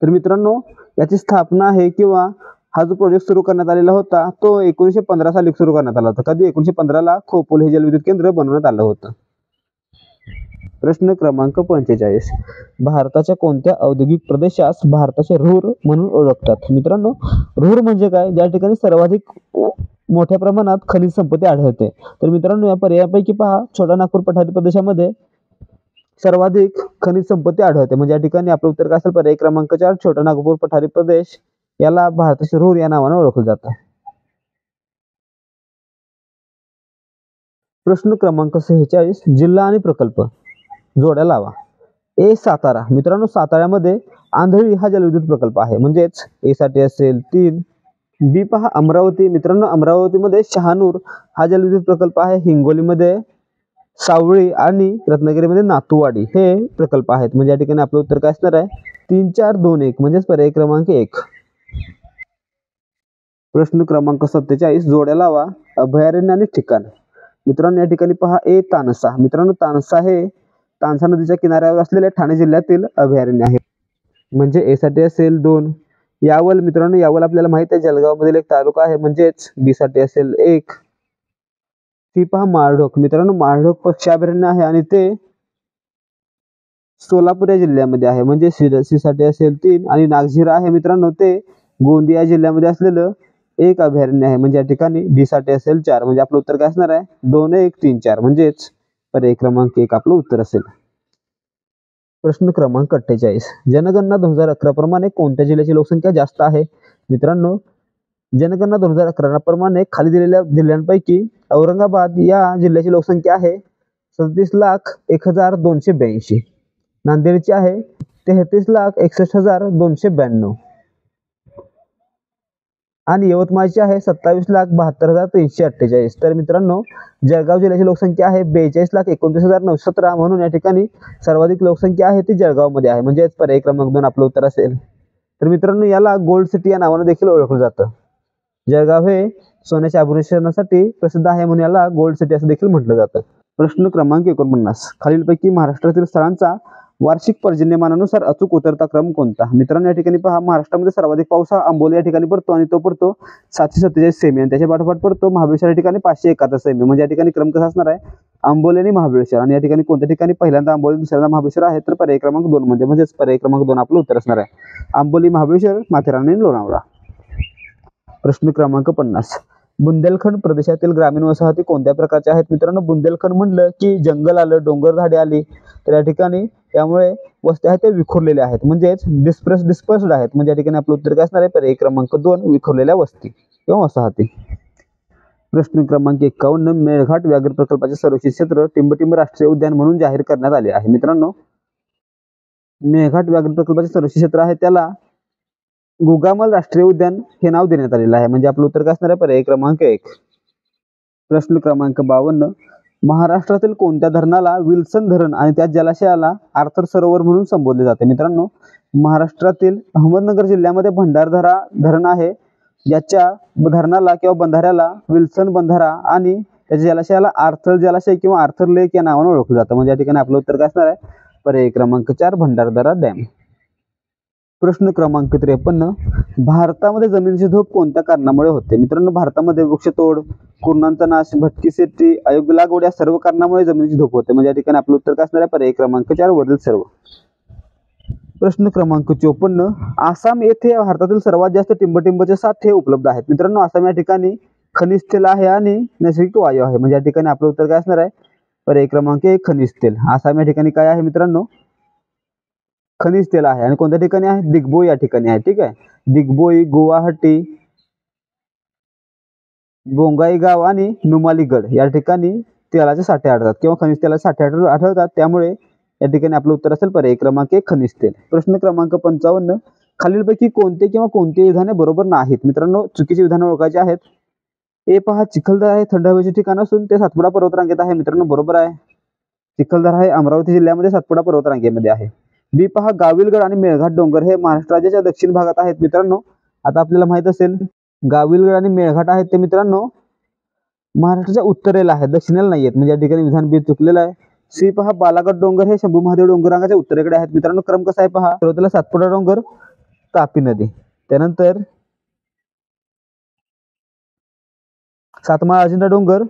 तर मित्रांनो, याची स्थापना आहे किंवा हा जो प्रोजेक्ट सुरू करण्यात आलेला होता तो 1915 साली सुरू करण्यात आला होता. कधी? 1915 ला खोपोली हे जलविद्युत केंद्र बनवण्यात आलं होतं. प्रश्न क्रमांक 45, भारताच्या कोणत्या औद्योगिक प्रदेशास भारताचे रुhr म्हणून ओळखतात? मित्रांनो, रुhr म्हणजे काय? ज्या ठिकाणी सर्वाधिक मोठ्या प्रमाणात खनिज संपत्ती आढळते. तर मित्रांनो, या पर्यायापैकी पहा, छोटा नागपूर पठारी प्रदेशामध्ये सर्वाधिक खनिज संपत्ती आढळते. म्हणजे या ठिकाणी आपलं उत्तर काय असेल? पर्याय क्रमांक 4, छोटा नागपूर पठारी प्रदेश याला भारताचे रुhr या नावाने ओळखलं जातं. प्रश्न क्रमांक 46, जिल्हा आणि प्रकल्प जोड्या लावा. ए सातारा. मित्रांनो, साताऱ्यामध्ये आंधळी हा जलविद्युत प्रकल्प आहे. म्हणजेच ए साठी असेल 3. बी पहा अमरावती. मित्रांनो, अमरावतीमध्ये शहानूर हा जलविद्युत प्रकल्प आहे. हिंगोलीमध्ये सावळी आणि रत्नागिरीमध्ये नातूवाडी हे प्रकल्प आहेत. म्हणजे या ठिकाणी आपलं उत्तर काय असणार आहे? 3, 4, 2, 1 म्हणजेच पर्याय क्रमांक 1. प्रश्न क्रमांक 47, जोड्या लावा. अभयारण्य आणि ठिकाण. मित्रांनो, या ठिकाणी पहा ए तानसा. मित्रांनो, तानसा हे तानसा नदीच्या किनाऱ्यावर असलेले ठाणे जिल्ह्यातील अभयारण्य आहे. म्हणजे ए साठी असेल 2. यावल. मित्रांनो, यावल आपल्याला माहित आहे जळगाव मधील एक तालुका आहे. म्हणजेच बी साठी असेल 1. ती पहा माळढोक. मित्रांनो, माळढोक पक्षी अभयारण्य आहे आणि ते सोलापूर या जिल्ह्यामध्ये आहे. म्हणजे सी साठी असेल 3. आणि नागझिरा आहे मित्रांनो, ते गोंदिया जिल्ह्यामध्ये असलेलं एक अभयारण्य आहे. म्हणजे या ठिकाणी डी साठी असेल 4. म्हणजे आपलं उत्तर काय असणार आहे? 2, 1, 3, 4 म्हणजेच पर्याय क्रमांक 1 आपलं उत्तर असेल. प्रश्न क्रमांक 48, जनगणना 2011 प्रमाणे कोणत्या जिल्ह्याची लोकसंख्या जास्त आहे? मित्रांनो, जनगणना 2011 प्रमाणे खाली दिलेल्या जिल्ह्यांपैकी औरंगाबाद या जिल्ह्याची लोकसंख्या आहे 37,01,282. नांदेडची आहे 33,61,292 आणि यवतमाळची आहे 27,72,348. तर मित्रांनो, जळगाव जिल्ह्याची लोकसंख्या आहे 42,29,917. म्हणून या ठिकाणी सर्वाधिक लोकसंख्या आहे ती जळगावमध्ये आहे. म्हणजेच पर्याय क्रमांक 2 आपलं उत्तर असेल. तर मित्रांनो, याला गोल्ड सिटी या नावाने देखील ओळखलं जातं. जळगाव हे सोन्याच्या आभूषणासाठी प्रसिद्ध आहे म्हणून याला गोल्ड सिटी असं देखील म्हटलं जातं. प्रश्न क्रमांक 49, खालीलपैकी महाराष्ट्रातील स्थळांचा वार्षिक पर्जन्यमानानुसार अचूक उतरता क्रम कोणता? मित्रांनो, या ठिकाणी पहा, महाराष्ट्रामध्ये सर्वाधिक पाऊस हा आंबोली या ठिकाणी पडतो आणि तो पडतो 747 सेमी आणि त्याच्या पाठोपाठ पडतो महाबळेश्वर या ठिकाणी 571 सेमी. म्हणजे या ठिकाणी क्रम कसा असणार आहे? आंबोली आणि महाबळेश्वर. आणि या ठिकाणी कोणत्या ठिकाणी पहिल्यांदा आंबोली दुसऱ्यांदा महाबळेश्वर आहे? तर पर्याय क्रमांक 2 म्हणजेच पर्याय क्रमांक 2 आपलं उत्तर असणार आहे. आंबोली, महाबळेश्वर, माथेरान आणि लोणावळा. प्रश्न क्रमांक 50, बुंदेलखंड प्रदेशातील ग्रामीण वसाहती कोणत्या प्रकारच्या आहेत? मित्रांनो, बुंदेलखंड म्हणलं की जंगल आलं, डोंगर झाडे आली. तर या ठिकाणी त्यामुळे वस्त्या आहेत ते विखुरलेल्या आहेत. म्हणजेच डिस्पर्स्ड आहेत. म्हणजे या ठिकाणी आपलं उत्तर काय असणार आहे? पर्याय क्रमांक 2 विखुरलेल्या वस्ती किंवा वसाहती. प्रश्न क्रमांक 51, मेळघाट व्याघ्र प्रकल्पाचे संरक्षित क्षेत्र टिंबटिंब राष्ट्रीय उद्यान म्हणून जाहीर करण्यात आले आहे. मित्रांनो, मेळघाट व्याघ्र प्रकल्पाचे संरक्षित क्षेत्र आहे त्याला गोगामल राष्ट्रीय उद्यान हे नाव देण्यात आलेलं आहे. म्हणजे आपलं उत्तर काय असणार आहे? पर्याय क्रमांक 1. प्रश्न क्रमांक 52, महाराष्ट्रातील कोणत्या धरणाला विल्सन धरण आणि त्या जलाशयाला आर्थर सरोवर म्हणून संबोधले जाते? मित्रांनो, महाराष्ट्रातील अहमदनगर जिल्ह्यामध्ये भंडारदरा धरण आहे. याच्या धरणाला किंवा बंधाऱ्याला विल्सन बंधारा आणि त्याच्या जलाशयाला आर्थर जलाशय किंवा आर्थर लेक या नावाने ओळखलं जातं. म्हणजे या ठिकाणी आपलं उत्तर काय असणार आहे? पर्याय क्रमांक 4 भंडारदरा डॅम. प्रश्न क्रमांक 53, भारतामध्ये जमिनीची धूप कोणत्या कारणामुळे होते? मित्रांनो, भारतामध्ये वृक्षतोड, कुरणांचा नाश, भटकी शेती, अयोग्य लागवड या सर्व कारणामुळे जमिनीची धूप होते. म्हणजे या ठिकाणी आपलं उत्तर काय असणार आहे? पर्याय क्रमांक 4 वरील सर्व. प्रश्न क्रमांक 54, आसाम येथे भारतातील सर्वात जास्त टिंबटिंबचे साठे उपलब्ध आहेत. मित्रांनो, आसाम या ठिकाणी खनिज तेल आहे आणि नैसर्गिक वायू आहे. म्हणजे या ठिकाणी आपलं उत्तर काय असणार आहे? पर्याय क्रमांक 1 खनिज तेल. आसाम या ठिकाणी काय आहे मित्रांनो? खनिज तेल आहे. आणि कोणत्या ठिकाणी आहे? दिग्बोई या ठिकाणी आहे. ठीक आहे, दिग्बोई, गुवाहाटी, बोंगाईगाव आणि नुमालीगड या ठिकाणी तेलाचे साठे आढळतात किंवा खनिज तेलाचे साठे आढळतात. त्यामुळे या ठिकाणी आपलं उत्तर असेल पर्याय क्रमांक 1 खनिज तेल. प्रश्न क्रमांक 55 खालीलपैकी कोणते किंवा कोणती विधाने बरोबर नाहीत? मित्रांनो चुकीची विधाने ओळखायची आहेत. ए पहा चिखलदरा हे थंड हवेचे ठिकाण असून ते सातपुडा पर्वतरांगेत आहे. मित्रांनो बरोबर आहे. चिखलदरा हे अमरावती जिल्ह्यामध्ये सातपुडा पर्वतरांगेमध्ये आहे. बी पहा गाविलगड आणि मेळघाट डोंगर हे महाराष्ट्र राज्याच्या दक्षिण भागात आहेत. मित्रांनो आता आपल्याला माहित असेल गाविलगड आणि मेळघाट आहेत ते मित्रांनो महाराष्ट्राच्या उत्तरेला आहेत, दक्षिणेला नाही आहेत. म्हणजे या ठिकाणी विधान बी चुकलेलं आहे. सी पहा बालाघाट डोंगर हे शंभू महादेव डोंगरांगाच्या उत्तरेकडे आहेत. मित्रांनो क्रम कसा आहे पहा, सर्वतेला सातपुडा डोंगर, तापी नदी, त्यानंतर सातमाळ अजिंठा डोंगर,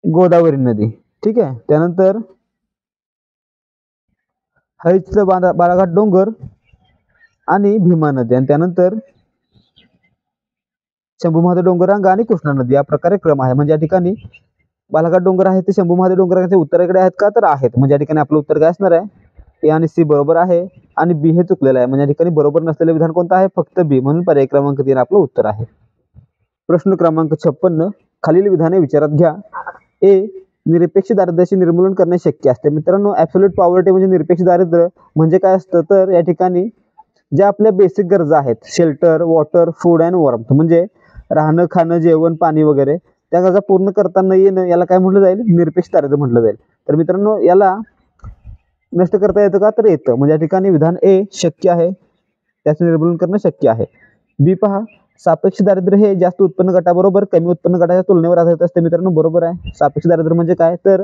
गोदावरी नदी. ठीक आहे. त्यानंतर हरिश्चंद्र बालाघाट डोंगर आणि भीमा नदी, आणि त्यानंतर शंभू महादेव डोंगररांगा आणि कृष्णा नदी. या प्रकारे क्रम आहे. म्हणजे या ठिकाणी बालाघाट डोंगर आहे ते शंभू महादेव डोंगरांगाच्या उत्तरेकडे आहेत का, तर आहेत. म्हणजे या ठिकाणी आपलं उत्तर काय असणार आहे, ए आणि सी बरोबर आहे आणि बी हे चुकलेलं आहे. म्हणजे या ठिकाणी बरोबर नसलेले विधान कोणतं आहे, फक्त बी. म्हणून पर्याय क्रमांक 3 आपलं उत्तर आहे. प्रश्न क्रमांक 56 खालील विधाने विचारात घ्या. ए निरपेक्ष दारिद्र्याचे निर्मूलन करणे शक्य असते. मित्रांनो ऍब्सोल्यूट पॉवर्टी म्हणजे निरपेक्ष दारिद्र्य म्हणजे काय असतं, तर या ठिकाणी ज्या आपल्या बेसिक गरजा आहेत, shelter, water, food and warmth, म्हणजे राहणं, खाणं, जेवण, पाणी वगैरे, त्या गरजा पूर्ण करता न येणं याला काय म्हटलं जाईल, निरपेक्ष दारिद्र्य म्हटलं जाईल. तर मित्रांनो याला नष्ट करता येतं का, तर येतं. म्हणजे या ठिकाणी विधान ए शक्य आहे, त्याचं निर्मूलन करणं शक्य आहे. बी पहा सापेक्ष दारिद्र्य हे जास्त उत्पन्न गटाबरोबर कमी उत्पन्न गटाच्या तुलनेवर आधारित असते. मित्रांनो बरोबर आहे. सापेक्ष दारिद्र्य म्हणजे काय, तर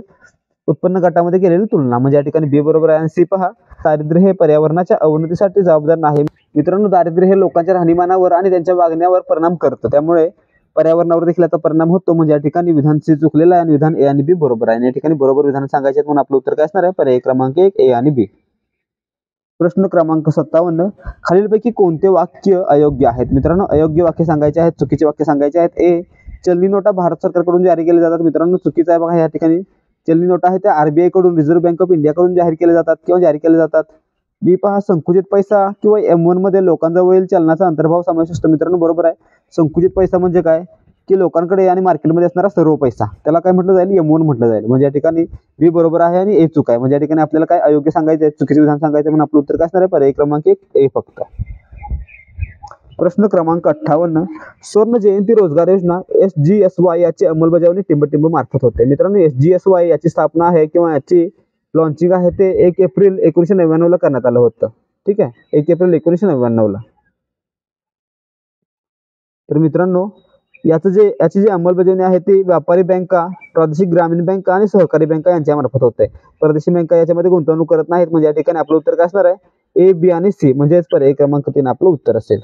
उत्पन्न गटामध्ये केलेली तुलना. म्हणजे या ठिकाणी बी बरोबर आहे. आणि सी पहा दारिद्र्य हे पर्यावरणाच्या अवनतीसाठी जबाबदार नाही. मित्रांनो दारिद्र्य हे लोकांच्या राहणीमानावर आणि त्यांच्या वागण्यावर परिणाम करतं, त्यामुळे पर्यावरणावर देखील याचा परिणाम होतो. म्हणजे या ठिकाणी विधान सी चुकलेलं आहे आणि विधान ए आणि बी बरोबर आहे. आणि या ठिकाणी बरोबर विधान सांगायचे आहेत, म्हणून आपलं उत्तर काय असणार आहे, पर्याय क्रमांक 1 ए आणि बी. प्रश्न क्रमांक 57 खालीलपैकी कोणते वाक्य अयोग्य आहेत? मित्रांनो अयोग्य वाक्य सांगायचे आहेत, चुकीचे वाक्य सांगायचे आहेत. ए चलनी नोटा भारत सरकारकडून जारी केल्या जातात. मित्रांनो चुकीचं आहे बघा. या ठिकाणी चलनी नोटा आहे त्या आरबीआय कडून, रिझर्व्ह बँक ऑफ इंडिया कडून जाहीर केले जातात किंवा जारी केले जातात. बी पहा संकुचित पैसा किंवा M1 मध्ये लोकांजवळील चलनाचा अंतर्भाव समावेश असतो. मित्रांनो बरोबर आहे. संकुचित पैसा म्हणजे काय, की लोकांकडे आणि मार्केटमध्ये असणारा सर्व पैसा, त्याला काय म्हटलं जाईल, M1 म्हटलं जाईल. म्हणजे या ठिकाणी बी बरोबर आहे आणि ए चूक आहे. म्हणजे या ठिकाणी आपल्याला काय अयोग्य सांगायचं आहे, चुकीचे विधान सांगायचं आहे, म्हणून आपलं उत्तर काय असणार आहे, पर्याय क्रमांक 1 ए फक्त. प्रश्न क्रमांक 58 स्वर्ण जयंती रोजगार योजना SGSY याची अंमलबजावणी टिंबटिंब मार्फत होते. मित्रांनो SGSY याची स्थापना आहे किंवा याची लॉन्चिंग आहे ते 1 एप्रिल 1999 ला करण्यात आलं होतं. ठीक आहे, 1 एप्रिल 1999 ला. तर मित्रांनो याची जी अंमलबजावणी आहे ती व्यापारी बँका, प्रादेशिक ग्रामीण बँका आणि सहकारी बँका यांच्या मार्फत होते. परदेशी बँका याच्यामध्ये गुंतवणूक करत नाहीत. म्हणजे या ठिकाणी आपलं उत्तर काय असणार आहे, ए बी आणि सी, म्हणजेच पर्याय क्रमांक 3 आपलं उत्तर असेल.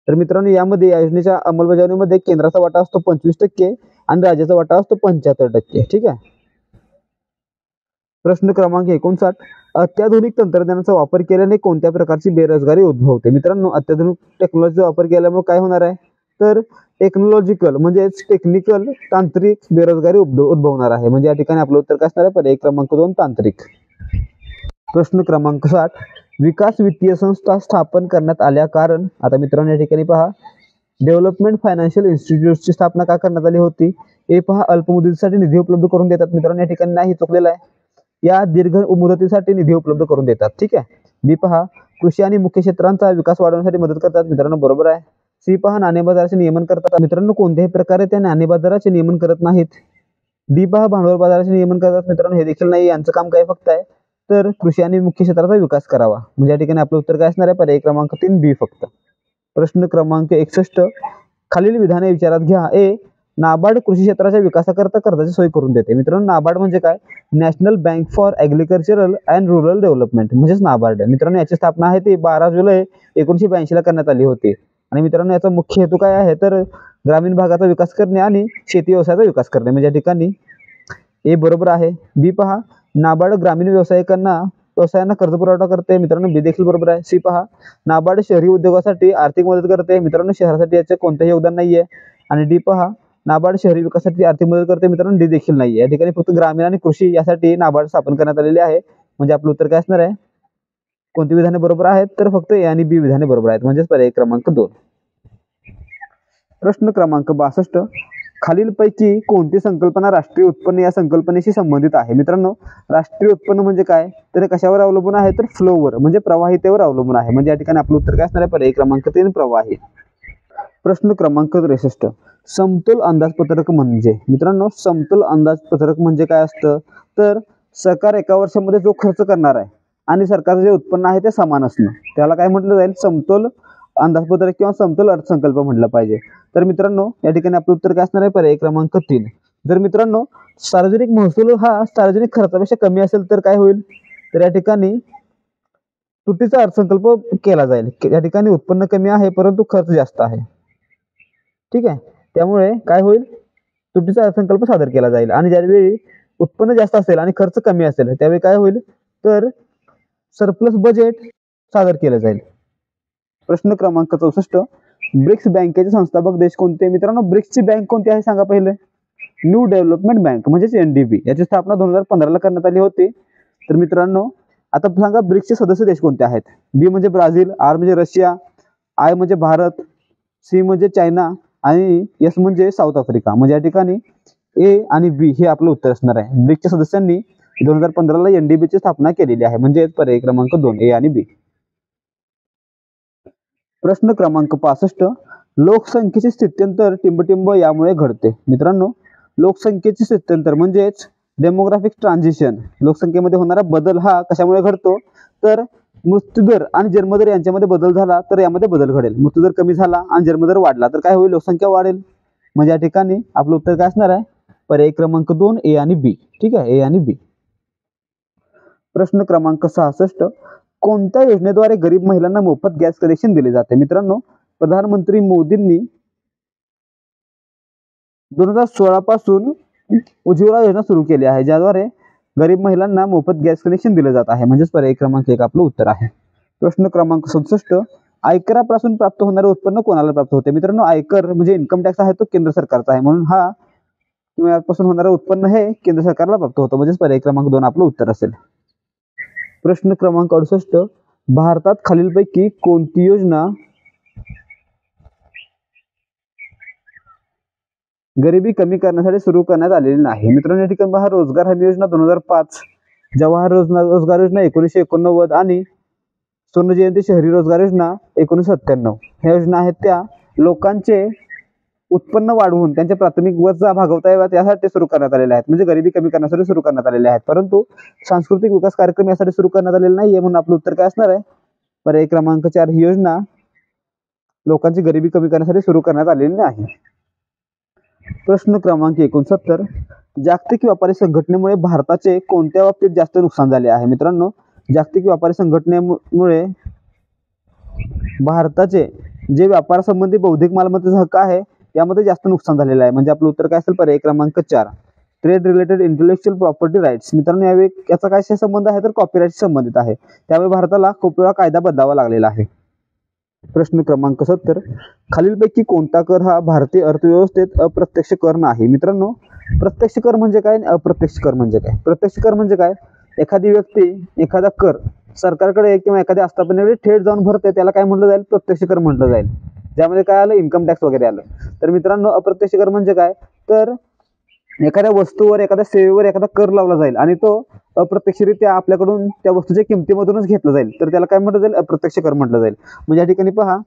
तर मित्रांनो यामध्ये या योजनेच्या अंमलबजावणीमध्ये केंद्राचा वाटा असतो 25% आणि राज्याचा वाटा असतो 75%. ठीक आहे. प्रश्न क्रमांक 59 अत्याधुनिक तंत्रज्ञानाचा वापर केल्याने कोणत्या प्रकारची बेरोजगारी उद्भवते? मित्रांनो अत्याधुनिक टेक्नॉलॉजीचा वापर केल्यामुळे काय होणार आहे, तर टेक्नॉलॉजिकल म्हणजेच टेक्निकल तांत्रिक बेरोजगारी उद्भवणार आहे. म्हणजे या ठिकाणी आपलं उत्तर काय असणार आहे, पर्याय क्रमांक 2 तांत्रिक. प्रश्न क्रमांक 60 विकास वित्तीय संस्था स्थापन करण्यात आल्या कारण. आता मित्रांनो या ठिकाणी पहा डेव्हलपमेंट फायनान्शियल इन्स्टिट्यूटची स्थापना का करण्यात आली होती. ए पहा अल्पमुदतीसाठी निधी उपलब्ध करून देतात. मित्रांनो या ठिकाणी नाही, चुकलेलं आहे. या दीर्घ मुदतीसाठी निधी उपलब्ध करून देतात. ठीक आहे. बी पहा कृषी आणि मुख्य क्षेत्रांचा विकास वाढवण्यासाठी मदत करतात. मित्रांनो बरोबर आहे. सी पहा नाणे बाजाराचे नियमन करतात. मित्रांनो कोणत्याही प्रकारे त्या नाणे बाजाराचे नियमन करत नाहीत. डी पहा भांडवल बाजाराचे नियमन करतात. मित्रांनो हे देखील नाही, यांचं काम काय फक्त आहे, तर कृषी आणि मुख्य क्षेत्राचा विकास करावा. म्हणजे या ठिकाणी आपलं उत्तर काय असणार आहे, पर्याय क्रमांक 3 बी फक्त. प्रश्न क्रमांक 61 खालील विधाने विचारात घ्या. ए नाबार्ड कृषी क्षेत्राच्या विकासाकरता कर्जाची सोय करून देते. मित्रांनो नाबार्ड म्हणजे काय, national bank for agricultural and rural development, म्हणजेच नाबार्ड. मित्रांनो याची स्थापना आहे ती 12 जुलै 1982 ला करण्यात आली होती. आणि मित्रांनो याचा मुख्य हेतू काय आहे, तर ग्रामीण भागाचा विकास करणे आणि शेती व्यवसायाचा विकास करणे. म्हणजे या ठिकाणी ए बरोबर आहे. बी पहा नाबार्ड ग्रामीण व्यवसायांना कर्ज पुरवठा करते. मित्रांनो बी देखील बरोबर आहे. सी पहा नाबार्ड शहरी उद्योगासाठी आर्थिक मदत करते. मित्रांनो शहरासाठी याचे कोणतेही योगदान नाहीये. आणि डी पहा नाबार्ड शहरी विकासासाठी आर्थिक मदत करते. मित्रांनो डी देखील नाहीये. या ठिकाणी फक्त ग्रामीण आणि कृषी यासाठी नाबार्ड स्थापन करण्यात आलेले आहे. म्हणजे आपलं उत्तर काय असणार आहे, कोणती विधाने बरोबर आहेत, तर फक्त ए आणि बी विधाने बरोबर आहेत. म्हणजेच पर्याय क्रमांक 2. प्रश्न क्रमांक 62, खालीलपैकी कोणती संकल्पना राष्ट्रीय उत्पन्न या संकल्पनेशी संबंधित आहे? मित्रांनो, राष्ट्रीय उत्पन्न म्हणजे काय, तर हे कशावर अवलंबून आहे, तर फ्लोवर म्हणजे प्रवाहितेवर अवलंबून आहे. म्हणजे या ठिकाणी आपलं उत्तर काय असणार आहे, पर्याय क्रमांक 3 प्रवाही. प्रश्न क्रमांक 63, समतोल अंदाजपत्रक म्हणजे? मित्रांनो, समतोल अंदाजपत्रक म्हणजे काय असतं, तर सरकार एका वर्षामध्ये जो खर्च करणार आहे आणि सरकारचं जे उत्पन्न आहे ते समान असणं, त्याला काय म्हटलं जाईल, समतोल अंदाजपत्रक किंवा समतोल अर्थसंकल्प म्हटलं पाहिजे. तर मित्रांनो, या ठिकाणी आपलं उत्तर काय असणार आहे, पर्याय क्रमांक 3. जर मित्रांनो सार्वजनिक महसूल हा सार्वजनिक खर्चापेक्षा कमी असेल तर काय होईल, तर या ठिकाणी तुटीचा अर्थसंकल्प केला जाईल. या ठिकाणी उत्पन्न कमी आहे परंतु खर्च जास्त आहे. ठीक आहे, त्यामुळे काय होईल, तुटीचा अर्थसंकल्प सादर केला जाईल. आणि ज्यावेळी उत्पन्न जास्त असेल आणि खर्च कमी असेल त्यावेळी काय होईल, तर सरप्लस बजेट सादर केलं जाईल. प्रश्न क्रमांक 64, ब्रिक्स बँकेचे संस्थापक देश कोणते? मित्रांनो, ब्रिक्सची बँक कोणती आहे सांगा पहिले, न्यू डेव्हलपमेंट बँक म्हणजेच NDB. याची स्थापना 2015 करण्यात आली होती. तर मित्रांनो आता सांगा, ब्रिक्सचे सदस्य देश कोणते आहेत? बी म्हणजे ब्राझील, आर म्हणजे रशिया, आय म्हणजे भारत, सी म्हणजे चायना आणि एस म्हणजे साऊथ आफ्रिका. म्हणजे या ठिकाणी ए आणि बी हे आपलं उत्तर असणार आहे. ब्रिक्सच्या सदस्यांनी 2015ला NDB ची स्थापना केलेली आहे. म्हणजे पर्याय क्रमांक 2 ए आणि बी. प्रश्न क्रमांक 65, लोकसंख्येचे स्थित्यंतर टिंबटिंब यामुळे घडते. मित्रांनो, लोकसंख्येचे स्थित्यंतर म्हणजेच डेमोग्राफिक ट्रान्झिशन, लोकसंख्येमध्ये होणारा बदल हा कशामुळे घडतो, तर मृत्यूदर आणि जन्मदर यांच्यामध्ये बदल झाला तर यामध्ये बदल घडेल. मृत्यूदर कमी झाला आणि जन्मदर वाढला तर काय होईल, लोकसंख्या वाढेल. म्हणजे या ठिकाणी आपलं उत्तर काय असणार आहे, पर्याय क्रमांक 2 ए आणि बी. ठीक आहे, ए आणि बी. प्रश्न क्रमांक 66, कोणत्या योजनेद्वारे गरीब महिलांना मोफत गॅस कनेक्शन दिले जाते? मित्रांनो, प्रधानमंत्री मोदींनी 2016 पासून उज्ज्वला योजना सुरू केली आहे, ज्याद्वारे गरीब महिलांना मोफत गॅस कनेक्शन दिले जात आहे. म्हणजेच पर्याय क्रमांक 1 आपलं उत्तर आहे. प्रश्न क्रमांक 67, आयकरापासून प्राप्त होणारे उत्पन्न कोणाला प्राप्त होते? मित्रांनो, आयकर म्हणजे इन्कम टॅक्स आहे तो केंद्र सरकारचा आहे, म्हणून हा किंवा यापासून होणारे उत्पन्न हे केंद्र सरकारला प्राप्त होतं. म्हणजेच पर्याय क्रमांक 2 आपलं उत्तर असेल. प्रश्न क्रमांक 68, भारतात खालीलपैकी कोणती योजना गरिबी कमी करण्यासाठी सुरू करण्यात आलेली नाही? मित्रांनो, या ठिकाणी पहा, रोजगार हमी योजना 2005, जवाहर रोजगार योजना 1989 आणि स्वर्ण जयंती शहरी रोजगार योजना 1997. ह्या योजना आहेत त्या लोकांचे उत्पन्न वाढवून त्यांच्या प्राथमिक गरजा भागवता याव्यात यासाठी सुरू करण्यात आलेल्या आहेत. म्हणजे गरिबी कमी करण्यासाठी सुरू करण्यात आलेल्या आहेत. परंतु सांस्कृतिक विकास कार्यक्रम यासाठी सुरू करण्यात आलेला नाहीये, म्हणून आपलं उत्तर काय असणार आहे, पर्याय क्रमांक 4 ही योजना लोकांची गरिबी कमी करण्यासाठी सुरू करण्यात आलेली नाही. प्रश्न क्रमांक 69, जागतिक व्यापारी संघटनेमुळे भारताचे कोणत्या बाबतीत जास्त नुकसान झाले आहे? मित्रांनो, जागतिक व्यापारी संघटनेमुळे भारताचे जे व्यापारासंबंधी बौद्धिक मालमत्तेचा हक्क आहे यामध्ये जास्त नुकसान झालेलं आहे. म्हणजे आपलं उत्तर काय असेल, पर्याय क्रमांक 4 trade related intellectual property rights. मित्रांनो, यावेळी याचा काय संबंध आहे, तर कॉपीराईट संबंधित आहे. त्यामुळे भारताला खूप वेळा कायदा बदलावा लागलेला आहे. प्रश्न क्रमांक 70, खालीलपैकी कोणता कर हा भारतीय अर्थव्यवस्थेत अप्रत्यक्ष कर नाही? मित्रांनो, प्रत्यक्ष कर म्हणजे काय, अप्रत्यक्ष कर म्हणजे काय? प्रत्यक्ष कर म्हणजे काय, एखादी व्यक्ती एखादा कर सरकारकडे किंवा एखाद्या आस्थापनेकडे थेट जाऊन भरते त्याला काय म्हटलं जाईल, प्रत्यक्ष कर म्हटलं जाईल. ज्यामध्ये काय आलं, इन्कम टॅक्स वगैरे आलं. तर मित्रांनो, अप्रत्यक्ष कर म्हणजे काय, तर एखाद्या वस्तूवर एखाद्या सेवेवर एखादा कर लावला जाईल आणि तो अप्रत्यक्षरित्या आपल्याकडून त्या वस्तूच्या किमतीमधूनच घेतला जाईल तर त्याला काय म्हटलं जाईल, अप्रत्यक्ष कर म्हटलं जाईल. म्हणजे या ठिकाणी पहा,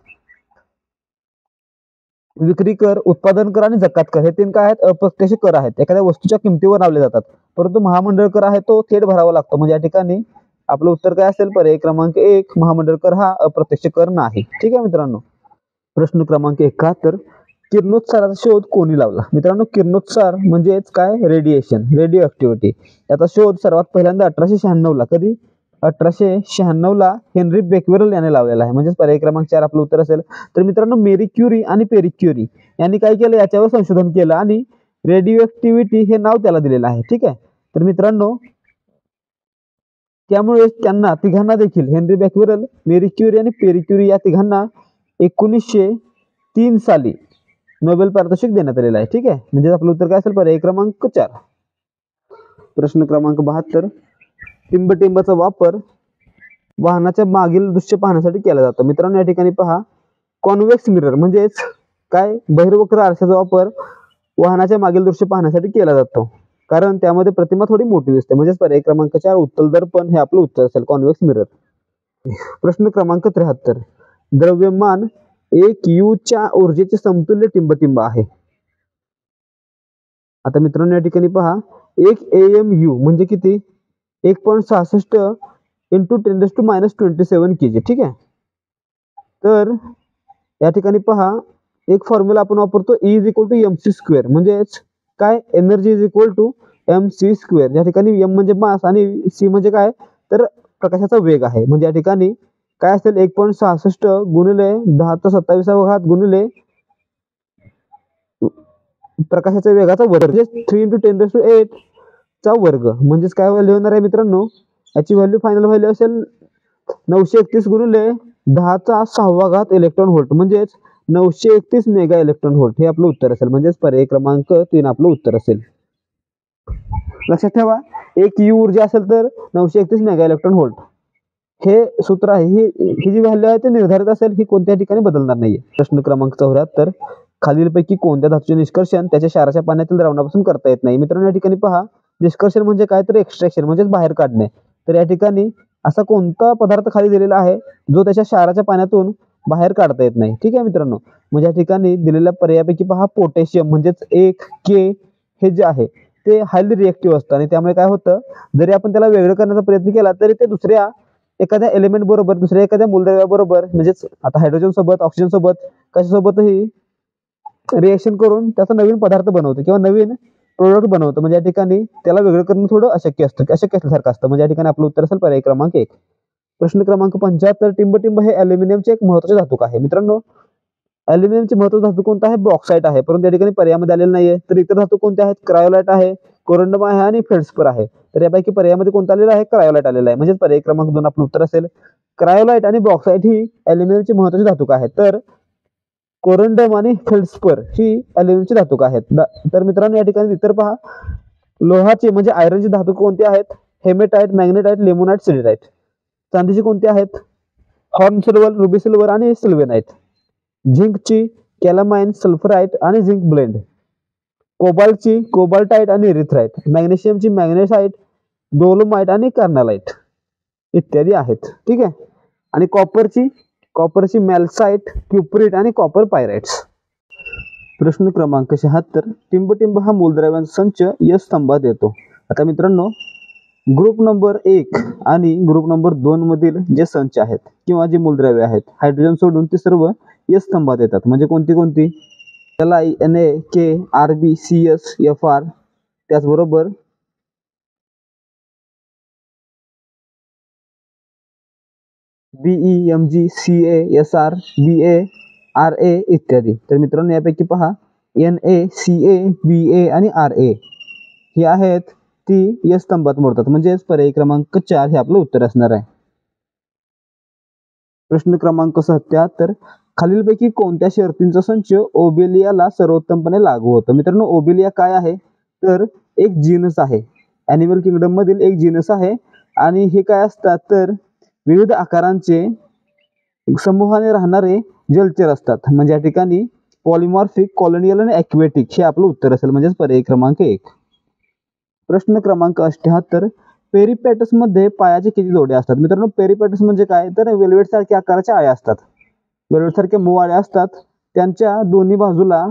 विक्री कर, उत्पादन कर आणि जकात कर हे 3 काय आहेत, अप्रत्यक्ष कर आहेत. एखाद्या वस्तूच्या किमतीवर लावले जातात. परंतु महामंडळ कर आहे तो थेट भरावा लागतो. म्हणजे या ठिकाणी आपलं उत्तर काय असेल, पर्याय क्रमांक 1 महामंडळ कर हा अप्रत्यक्ष कर नाही. ठीक आहे मित्रांनो. प्रश्न क्रमांक 71, किरणोत्साराचा शोध कोणी लावला? मित्रांनो, किरणोत्सार म्हणजेच काय, रेडिएशन, रेडिओ ऍक्टिव्हिटी. याचा शोध सर्वात पहिल्यांदा 1896 ला, कधी, 1896 ला हेनरी बेक्वेरेल याने लावलेला आहे. म्हणजेच पर्याय क्रमांक 4 आपलं उत्तर असेल. तर मित्रांनो, मेरी क्युरी आणि पेरी क्युरी यांनी काय केलं, याच्यावर संशोधन केलं आणि रेडिओ ऍक्टिव्हिटी हे नाव त्याला दिलेलं आहे. ठीक आहे. तर मित्रांनो, त्यामुळे त्यांना तिघांना देखील, हेनरी बेक्वेरेल, मेरी क्युरी आणि पेरी क्युरी या तिघांना 1903 साली नोबेल पारितोषिक देण्यात आलेलं आहे. ठीक आहे. म्हणजे आपलं उत्तर काय असेल, पर्याय क्रमांक 4. प्रश्न क्रमांक 72, टिंबटिंबाचा वापर वाहनाच्या मागील दृश्य पाहण्यासाठी केला जातो. मित्रांनो, या ठिकाणी पहा, कॉन्व्हेक्स मिरर म्हणजेच काय बहिर्वक्र आरशाचा वापर वाहनाच्या मागील दृश्य पाहण्यासाठी केला जातो, कारण त्यामध्ये प्रतिमा थोडी मोठी दिसते. म्हणजेच पर्याय क्रमांक 4 उत्तल दर्पण हे आपलं उत्तर असेल, कॉन्व्हेक्स मिरर. प्रश्न क्रमांक 73. द्रव्यमान 1 U च्या ऊर्जेचे समतुल्य टिंबटिंब आहे. आता मित्रांनो या ठिकाणी पहा, 1 AMU म्हणजे किती? 1.66 इंटू 10⁻27 kg. ठीक आहे. तर या ठिकाणी पहा, एक फॉर्म्युला आपण वापरतो, E = mc². म्हणजेच काय, एनर्जी = mc². या ठिकाणी m म्हणजे मास आणि c म्हणजे काय, तर प्रकाशाचा वेग आहे. म्हणजे या ठिकाणी काय असेल, 1.66 गुणिले 10⁻27 गुणिले प्रकाशाच्या वेगाचा वर्ग, म्हणजे 3 × 10⁸ चा वर्ग. म्हणजेच काय व्हॅल्यू होणार आहे मित्रांनो, याची व्हॅल्यू फायनल व्हॅल्यू असेल 931 गुणिले 10⁻6 इलेक्ट्रॉन व्होल्ट, म्हणजेच 931 मेगा इलेक्ट्रॉन व्होल्ट हे आपलं उत्तर असेल. म्हणजेच पर्याय क्रमांक 3 आपलं उत्तर असेल. लक्षात ठेवा, 1 U ऊर्जा असेल तर 931 मेगा इलेक्ट्रॉन व्होल्ट हे सूत्र आहे. ही जी व्हॅल्यू आहे ते निर्धारित असेल, ही कोणत्या ठिकाणी बदलणार नाहीये. प्रश्न क्रमांक 74. खालीलपैकी कोणत्या धातूचे निष्कर्षण त्याच्या क्षाराच्या पाण्यातील द्रावणापासून करता येत नाही? मित्रांनो या ठिकाणी पहा, निष्कर्षण म्हणजे काय, तर एक्सट्रॅक्शन म्हणजेच बाहेर काढणे. तर या ठिकाणी असा कोणता पदार्थ खाली दिलेला आहे जो त्याच्या क्षाराच्या पाण्यातून बाहेर काढता येत नाही? ठीक आहे मित्रांनो, म्हणजे या ठिकाणी दिलेल्या पर्यायापैकी पहा, पोटॅशियम म्हणजेच 1K हे जे आहे ते हायली रिएक्टिव्ह असतं आणि त्यामुळे काय होतं, जरी आपण त्याला वेगळं करण्याचा प्रयत्न केला तरी ते दुसऱ्या एखाद्या एलिमेंट बरोबर, दुसऱ्या एखाद्या मूलद्रव्याबरोबर, म्हणजेच आता हायड्रोजन सोबत, ऑक्सिजन सोबत, कशासोबतही रिएक्शन करून त्याचा नवीन पदार्थ बनवतो किंवा नवीन प्रोडक्ट बनवतो. म्हणजे या ठिकाणी त्याला वेगळं करणं थोडं अशक्य असल्यासारखं असतं. म्हणजे या ठिकाणी आपलं उत्तर असेल पर्याय क्रमांक 1. प्रश्न क्रमांक 75. टिंबटिंब हे अल्युमिनियमचे एक महत्त्वाचे धातू आहे. मित्रांनो अल्युमिनियमचे महत्त्वाचे धातू कोणता आहे? बॉक्साईट आहे, परंतु या ठिकाणी पर्यायामध्ये आलेलं नाहीये. तर इतर धातू कोणते आहेत? क्रायोलाइट आहे, कोरंडम आहे आणि फेल्डस्पर आहे. तर यापैकी पर्यायामध्ये कोणता आलेला आहे? क्रायोलाइट आलेला आहे. म्हणजे पर्याय क्रमांक 2 आपलं उत्तर असेल. क्रायोलाइट आणि बॉक्साईट ही अल्युमिनियमची महत्त्वाची धातू आहेत, तर कोरंडम आणि फेल्डस्पर ही अल्युमिनियमची धातू आहेत. तर मित्रांनो या ठिकाणी इतर पहा, लोहाचे म्हणजे आयरनची धातू कोणते आहेत? हेमेटाइट, मॅग्नेटाइट, लिमोनाइट, सिलिसाइट. चांदीची कोणते आहेत? हॉर्न सिल्वर, रुबी सिल्वर आणि सिल्वेनाइट. झिंकची कॅलामाइन, सल्फराइट आणि झिंक ब्लेंड. कोबाल्टची कोबाल्टाइट आणि इरिथ्राइट. मॅग्नेशियमची मॅग्नेसाइट, डोलोमाइट आणि कार्नालाइट इत्यादी आहेत. ठीक आहे. आणि कॉपरची मॅल्साइट, क्युप्रिट आणि कॉपर पायराइट्स. प्रश्न क्रमांक 76. टिंबटिंब हा मूलद्रव्यांचा संच S स्तंभात येतो. आता मित्रांनो ग्रुप नंबर 1 आणि ग्रुप नंबर 2 मधील जे संच आहेत किंवा जी मूलद्रव्ये आहेत, हायड्रोजन सोडून ती सर्व S स्तंभात येतात. म्हणजे कोणती? Li, Na, K, Rb, Cs, Fr. त्याचबरोबर Be, Mg, Ca, Sr, Ba, Ra इत्यादी. तर मित्रांनो यापैकी पहा, Na, Ca, Ba आणि Ra ही आहेत ती S स्तंभात मोडतात. म्हणजेच पर्याय क्रमांक 4 हे आपलं उत्तर असणार आहे. प्रश्न क्रमांक 77. खालीलपैकी कोणत्या शर्तींचा संच ओबेलियाला सर्वोत्तमपणे लागू होतो? मित्रांनो ओबेलिया काय आहे, तर एक जीनस आहे, ॲनिमल किंगडम मधील एक जीनस आहे. आणि हे काय असतात, तर विविध आकारांचे समूहाने राहणारे जलचर असतात. म्हणजे या ठिकाणी पॉलिमॉर्फिक, कॉलोनियल आणि ॲक्वेटिक हे आपलं उत्तर असेल. म्हणजेच पर्याय क्रमांक 1. प्रश्न क्रमांक 78. पेरिपॅटस मध्ये पायाचे किती जोडे असतात? मित्रांनो पेरिपॅटस म्हणजे काय, तर वेल्वेट सारख्या आकाराच्या आळ्या असतात, वेल्वेट सारख्या मऊ आळ्या असतात. त्यांच्या दोन्ही बाजूला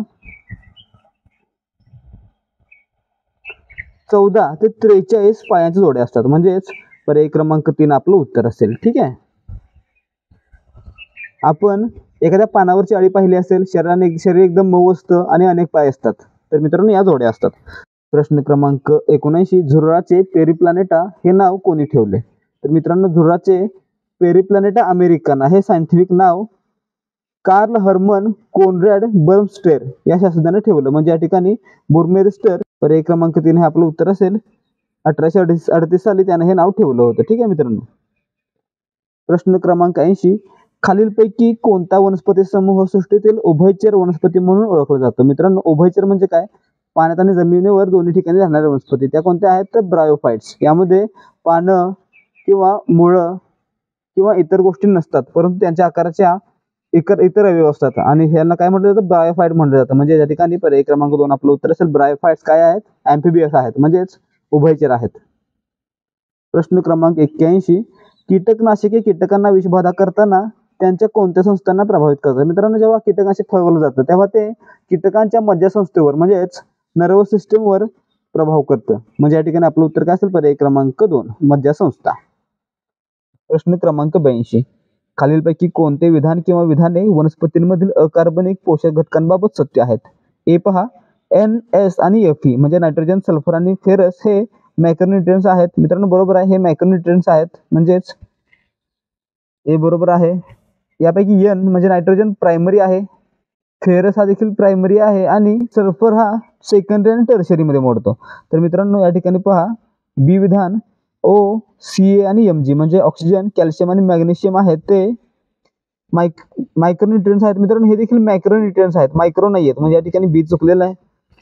14 ते 43 पायांचे जोडे असतात. म्हणजेच पर्याय क्रमांक 3 आपलं उत्तर असेल. ठीक आहे. आपण एखाद्या पानावरची अळी पाहिली असेल, शरीर एकदम मऊ असतं आणि अनेक पाय असतात. तर मित्रांनो या जोड्या असतात. प्रश्न क्रमांक 79. झुरळाचे पेरिप्लानेटा हे नाव कोणी ठेवले? तर मित्रांनो झुरळाचे पेरिप्लानेटा अमेरिकाना हे सायंटिफिक नाव कार्ल हर्मन कोनरॅड बर्मस्टेर या शास्त्रज्ञाने ठेवलं. म्हणजे या ठिकाणी बुर्मेरिस्टर पर्याय क्रमांक 3 हे आपलं उत्तर असेल. 1838 साली त्याने हे नाव ठेवलं होतं. ठीक आहे मित्रांनो. प्रश्न क्रमांक 80. खालीलपैकी कोणता वनस्पती समूह सृष्टीतील उभयचर वनस्पती म्हणून ओळखला जातो? मित्रांनो उभयचर म्हणजे काय, पाण्यात आणि जमिनीवर दोन्ही ठिकाणी राहणाऱ्या वनस्पती. त्या कोणत्या आहेत, तर ब्रायोफाइट्स. यामध्ये पानं किंवा मुळं किंवा इतर गोष्टी नसतात, परंतु त्यांच्या आकाराच्या इतर अवयव असतात आणि ह्यांना काय म्हटलं जातं, ब्रायोफाइट म्हटलं जातं. म्हणजे या ठिकाणी पर्याय क्रमांक 2 आपलं उत्तर असेल. ब्रायोफाइट्स काय आहेत, ॲम्फिबियस आहेत, म्हणजेच उभयचर आहेत. प्रश्न क्रमांक 81, कीटकनाशके कीटकांना विषबाधा करताना त्यांच्या कोणत्या संस्थांना प्रभावित करतात? मित्रांनो, जेव्हा कीटकनाशक फवारलं जातं तेव्हा ते कीटकांच्या मज्जासंस्थेवर म्हणजेच नर्वस सिस्टमवर प्रभाव करतं. म्हणजे या ठिकाणी आपलं उत्तर काय असेल, पर्याय क्रमांक 2 मज्जासंस्था. प्रश्न क्रमांक 82, खालीलपैकी कोणते विधान किंवा विधाने वनस्पतींमधील अकार्बनिक पोषक घटकांबाबत सत्य आहेत? ए पहा, NS आणि Fe म्हणजे नायट्रोजन, सल्फर आणि फेरस हे मॅक्रोन्यूट्रिएंट्स आहेत. मित्रांनो बरोबर आहे, हे मॅक्रोन्यूट्रिएंट्स आहेत, म्हणजेच ए बरोबर आहे. यापैकी N म्हणजे नायट्रोजन प्रायमरी आहे, फेरस हा देखील प्रायमरी आहे आणि सल्फर हा सेकंडरी आणि टर्शरी मध्ये मोडतो. तर मित्रांनो या ठिकाणी पहा, बी विधान OCA आणि Mg म्हणजे ऑक्सिजन, कॅल्शियम आणि मॅग्नेशियम आहेत ते मायक्रोन्यूट्रिएंट्स आहेत. मित्रांनो हे देखील मॅक्रोन्यूट्रिएंट्स आहेत, मायक्रो नाही आहेत, म्हणजे या ठिकाणी बी चुकलेलं आहे.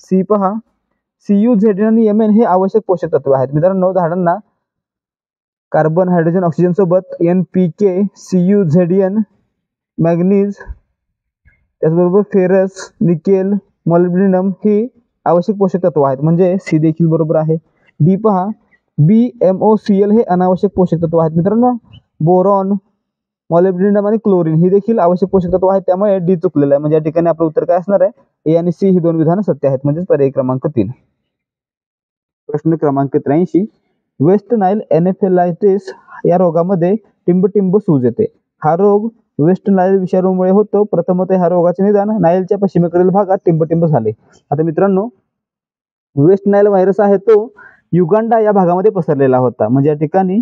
सी पहा, Cu, Zn आणि Mn हे आवश्यक पोषक तत्व आहेत. मित्रांनो झाडांना कार्बन, हायड्रोजन, ऑक्सिजन सोबत NPK, Cu, Zn, मॅग्नीज, त्याचबरोबर फेरस, निकेल, मॉलिब्डेनम ही आवश्यक पोषक तत्व आहेत, म्हणजे सी देखील बरोबर आहे. डी पहा, BMOCl हे अनावश्यक पोषक तत्व आहेत. मित्रांनो बोरॉन, मॉलिब्डेनम आणि क्लोरीन ही देखील आवश्यक पोषक तत्व आहेत, त्यामुळे डी चुकलेलं आहे. म्हणजे या ठिकाणी आपलं उत्तर काय असणार आहे, ए आणि सी ही दोन विधानं सत्य आहेत, म्हणजे पर्याय क्रमांक 3. प्रश्न क्रमांक 83, वेस्ट नाईल एनेफेलायटिस या रोगामध्ये टिंबटिंब सूज येते. हा रोग वेस्ट नाईल विषाणूमुळे होतो. प्रथमतः ह्या रोगाचे निदान नाईलच्या पश्चिमेकडील भागात टिंबटिंब झाले. आता मित्रांनो वेस्ट नाईल व्हायरस आहे तो युगांडा या भागामध्ये पसरलेला होता. म्हणजे या ठिकाणी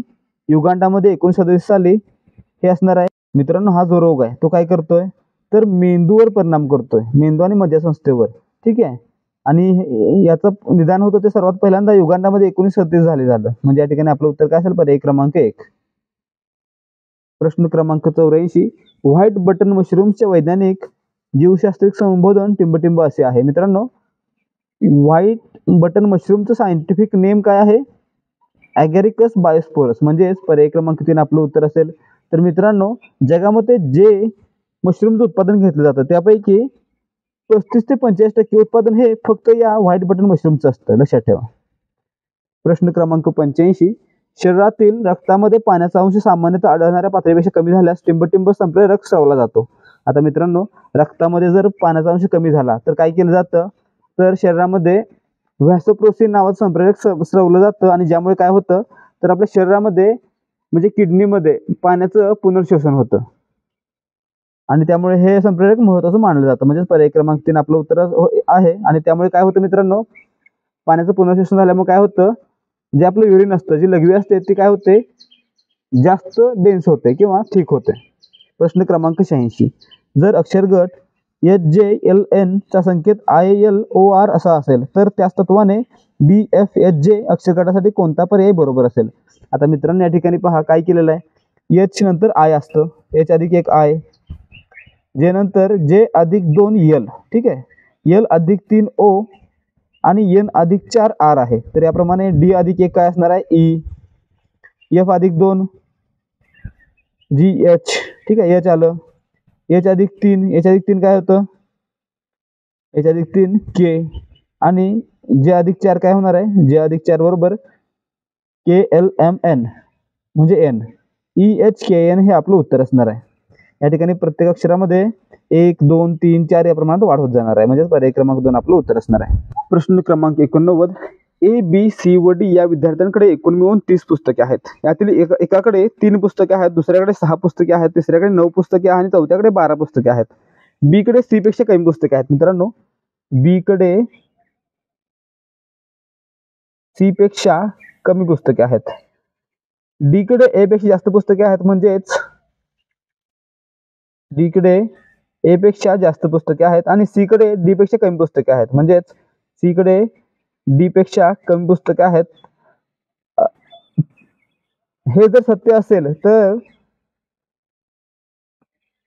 युगांडामध्ये 1937 साली हे असणार आहे. मित्रांनो हा जो रोग आहे तो काय करतोय, तर मेंदूवर परिणाम करतोय, मेंदू आणि मज्जासंस्थेवर. ठीक आहे, आणि याचं निदान होतं ते सर्वात पहिल्यांदा युगांडामध्ये 1937 साली झालं. म्हणजे या ठिकाणी आपलं उत्तर काय असेल, पर्याय क्रमांक 1. प्रश्न क्रमांक 84, व्हाईट बटन मशरूमचे वैज्ञानिक जीवशास्त्रिक संबोधन टिंबटिंब असे आहे. मित्रांनो व्हाईट बटन मशरूमचं सायंटिफिक नेम काय आहे, ॲगॅरिकस बायोस्पोरस, म्हणजेच पर्याय क्रमांक 3 आपलं उत्तर असेल. तर मित्रांनो जगामध्ये जे मशरूमचं उत्पादन घेतलं जातं त्यापैकी 35 ते 45% उत्पादन हे फक्त या व्हाईट बटन मशरूमचं असतं, लक्षात ठेवा. प्रश्न क्रमांक 85, शरीरातील रक्तामध्ये पाण्याचा अंश सामान्यतः आढळणाऱ्या पातळीपेक्षा कमी झाल्यास टिंबटिंब संप्रेरक स्रवला जातो. आता मित्रांनो रक्तामध्ये जर पाण्याचा अंश कमी झाला तर काय केलं जातं, तर शरीरामध्ये व्हॅसोप्रोसिन नावाचं संप्रेरक स्रवलं जातं आणि ज्यामुळे काय होतं, तर आपल्या शरीरामध्ये म्हणजे किडनीमध्ये पाण्याचं पुनर्शोषण होतं आणि त्यामुळे हे संप्रेरक महत्त्वाचं मानलं जातं. म्हणजे पर्याय क्रमांक 3 आपलं उत्तर आहे. आणि त्यामुळे काय होतं मित्रांनो, पाण्याचं पुनर्शोषण झाल्यामुळे काय होतं, जे आपलं युरिन असतं, जी लघवी असते ती काय होते, जास्त डेन्स होते किंवा थिक होते. प्रश्न क्रमांक 86, जर अक्षरगट HJLN चा संकेत ILOR असा असेल तर त्याच तत्वाने BFHJ अक्षरगटासाठी कोणता पर्याय बरोबर असेल. आता मित्रांनो या ठिकाणी पहा काय केलेलं आहे, H नंतर I असतं, H अधिक 1 I, J नंतर J अधिक 2 L, ठीक आहे, L अधिक 3 O आणि N अधिक 4 R आहे. तर याप्रमाणे D अधिक 1 काय असणार आहे, E, F अधिक 2 GH, ठीक आहे, H आलं, H अधिक 3 काय होतं, H अधिक 3 K आणि J अधिक 4 काय होणार आहे, J अधिक 4 बरोबर KLMN म्हणजे N, EHKN हे आपलं उत्तर असणार आहे. या ठिकाणी प्रत्येक अक्षरामध्ये 1 2 3 4 या प्रमाणात वाढ होत जाणार आहे, म्हणजे पर्याय क्रमांक 2 आपलं उत्तर असणार आहे. प्रश्न क्रमांक 89, A, B, C व D या विद्यार्थ्यांकडे एकूण मिळून 30 पुस्तके आहेत. यातील एकाकडे 3 पुस्तके आहेत, दुसऱ्याकडे 6 पुस्तके आहेत, तिसऱ्याकडे 9 पुस्तके आहेत आणि चौथ्याकडे 12 पुस्तके आहेत. B कडे C पेक्षा कमी पुस्तके आहेत. मित्रांनो B कडे C पेक्षा कमी पुस्तके आहेत, D कडे A पेक्षा जास्त पुस्तके आहेत, म्हणजेच D कडे A पेक्षा जास्त पुस्तके आहेत आणि C कडे D पेक्षा कमी पुस्तके आहेत, म्हणजेच C कडे D पेक्षा कमी पुस्तके आहेत. हे जर सत्य असेल तर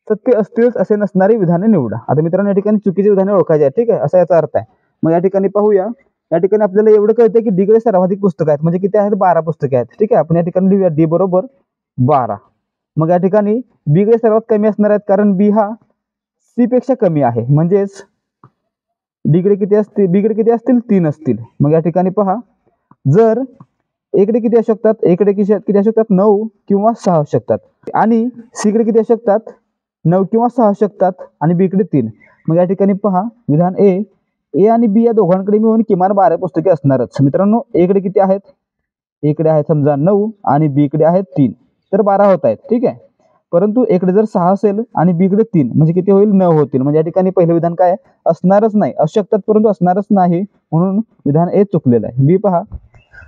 सत्य असतीलच असे नसणारी विधाने निवडा. आता मित्रांनो या ठिकाणी चुकीची विधाने ओळखायची आहेत, ठीक आहे, असा याचा अर्थ आहे. मग या ठिकाणी पाहूया, या ठिकाणी आपल्याला एवढं कळतं की D कडे सर्वाधिक पुस्तकं आहेत, म्हणजे किती आहेत, 12 पुस्तके आहेत. ठीक आहे, आपण या ठिकाणी लिहूया D बरोबर 12. मग या ठिकाणी B कडे सर्वात कमी असणार आहेत, कारण B हा सी पेक्षा कमी आहे, म्हणजेच डी कडे किती असतील, बी कडे किती असतील, 3 असतील. मग या ठिकाणी पहा, जर ए कडे किती असू शकतात, ए कडे किती असू शकतात, 9 किंवा 6 असू शकतात, आणि सी कडे किती असू शकतात, 9 किंवा 6 असू शकतात, आणि बी कडे 3. मग या ठिकाणी पहा, विधान ए आणि बी या दोघांकडे मिळून किमान 12 पुस्तके असणारच. मित्रांनो, ए कडे किती आहेत, ए कडे आहेत समजा 9 आणि बी कडे आहेत 3, तर 12 होत आहेत. ठीक आहे, परंतु ए कडे जर 6 असेल आणि बी कडे 3, म्हणजे किती होईल, 9 होतील. म्हणजे या ठिकाणी पहिलं विधान काय असणारच नाही, असू शकतात परंतु असणारच नाही, म्हणून विधान ए चुकलेलं आहे. बी पहा,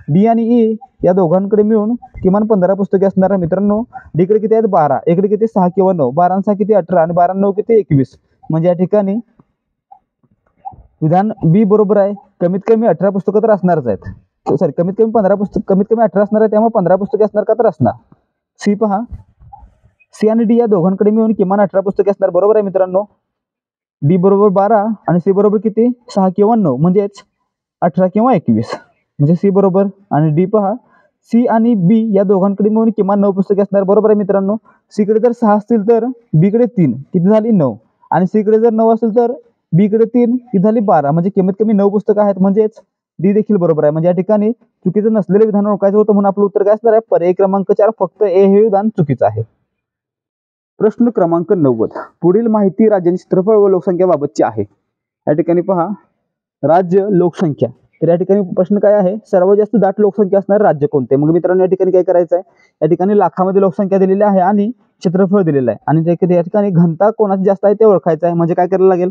डी आणि ई या दोघांकडे मिळून किमान 15 पुस्तके असणार आहे. मित्रांनो, डी कडे किती आहेत, 12, ए कडे किती 6 किंवा 9, 12 आणि 6 किती 18, आणि 12 आणि 9 किती 21. म्हणजे या ठिकाणी विधान बी बरोबर आहे. कमीत कमी 18 पुस्तकं तर असणारच आहेत, सॉरी कमीत कमी 15 पुस्तक, कमीत कमी 18 असणार आहे, त्यामुळे 15 पुस्तके असणार का, तर असणार. सी पहा, सी आणि डी या दोघांकडे मिळून किमान 18 पुस्तके असणार, बरोबर आहे मित्रांनो. डी बरोबर 12 आणि सी बरोबर किती 6 किंवा 9, म्हणजेच 18 किंवा 21. म्हणजे सी बरोबर. आणि डी पहा, सी आणि बी या दोघांकडे मिळून किमान 9 पुस्तके असणार, बरोबर आहे मित्रांनो. सी कडे जर 6 असतील तर बी कडे 3, किती झाली 9, आणि सी कडे जर 9 असेल तर बी कडे 3, किती झाली 12, म्हणजे कमीत कमी 9 पुस्तकं आहेत, म्हणजेच डी देखील बरोबर आहे. म्हणजे या ठिकाणी चुकीचं नसलेले विधान ओळखायचं होतं, म्हणून आपलं उत्तर काय असणार आहे, पर्याय क्रमांक 4, फक्त ए हे विधान चुकीचं आहे. प्रश्न क्रमांक 90, पुढील माहिती राज्यांचे क्षेत्रफळ व लोकसंख्या बाबतची आहे. या ठिकाणी पहा, राज्य, लोकसंख्या. तर या ठिकाणी प्रश्न काय आहे, सर्वात जास्त दाट लोकसंख्या असणारे राज्य कोणते. मग मित्रांनो, या ठिकाणी काय करायचं आहे, या ठिकाणी लाखामध्ये लोकसंख्या दिलेली आहे आणि क्षेत्रफळ दिलेलं आहे, आणि या ठिकाणी घनता कोणाची जास्त आहे ते ओळखायचं आहे. म्हणजे काय करायला लागेल,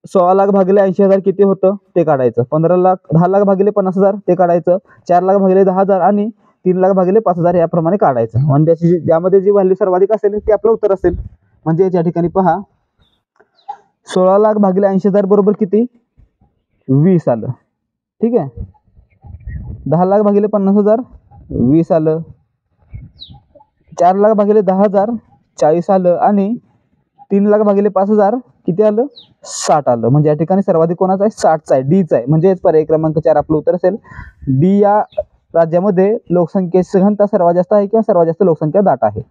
16 लाख भागिले 80,000 किती होतं ते काढायचं, 10 लाख भागिले 50,000 ते काढायचं, 4 लाख भागिले 10,000 आणि 3 लाख भागिले 5,000 याप्रमाणे काढायचं. आणि त्याची ज्यामध्ये जी व्हॅल्यू सर्वाधिक असेल ते आपलं उत्तर असेल. म्हणजे या ठिकाणी पहा, 16 लाख भागिले 80,000 बरोबर किती 20 आलं. ठीक आहे, 10 लाख भागिले 50,000 20 आलं, 4 लाख भागिले 10,000 40 आलं, आणि 3 लाख भागिले 5,000 किती आलं 60 आलं. म्हणजे या ठिकाणी सर्वाधिक कोणाचा आहे, 60चा आहे, डीचा आहे. म्हणजे पर्याय क्रमांक 4 आपलं उत्तर असेल. डी या राज्यामध्ये लोकसंख्येची घनता सर्वात जास्त आहे किंवा सर्वात जास्त लोकसंख्या दाट आहे.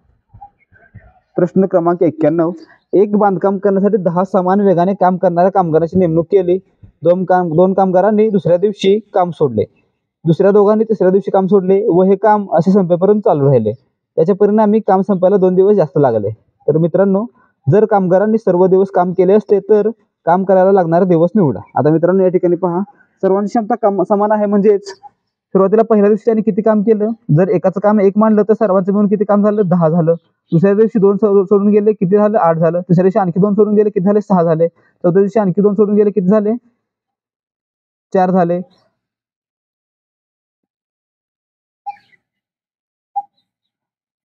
प्रश्न क्रमांक 91, एक बांधकाम करण्यासाठी 10 समान वेगाने काम करणाऱ्या कामगारांची नेमणूक केली. दोन कामगारांनी दुसऱ्या दिवशी काम सोडले, दुसऱ्या दोघांनी तिसऱ्या दिवशी काम सोडले व हे काम असे संपेपर्यंत चालू राहिले. याच्या परिणामी काम संपायला 2 दिवस जास्त लागले. तर मित्रांनो, जर कामगारांनी सर्व दिवस काम केले असते तर काम करायला लागणारे दिवस निवडा. आता मित्रांनो, या ठिकाणी पहा, सर्वांची क्षमता समान आहे, म्हणजेच सुरुवातीला पहिल्या दिवशी त्यांनी किती काम केलं, जर एकाचं काम 1 मानलं तर सर्वांचं मिळून किती काम झालं, 10 झालं. दुसऱ्या दिवशी 2 सोडून गेले, किती झालं, 8 झालं. तिसऱ्या दिवशी आणखी 2 सोडून गेले, किती झाले, 6 झाले. चौथ्या दिवशी आणखी 2 सोडून गेले, किती झाले, 4 झाले.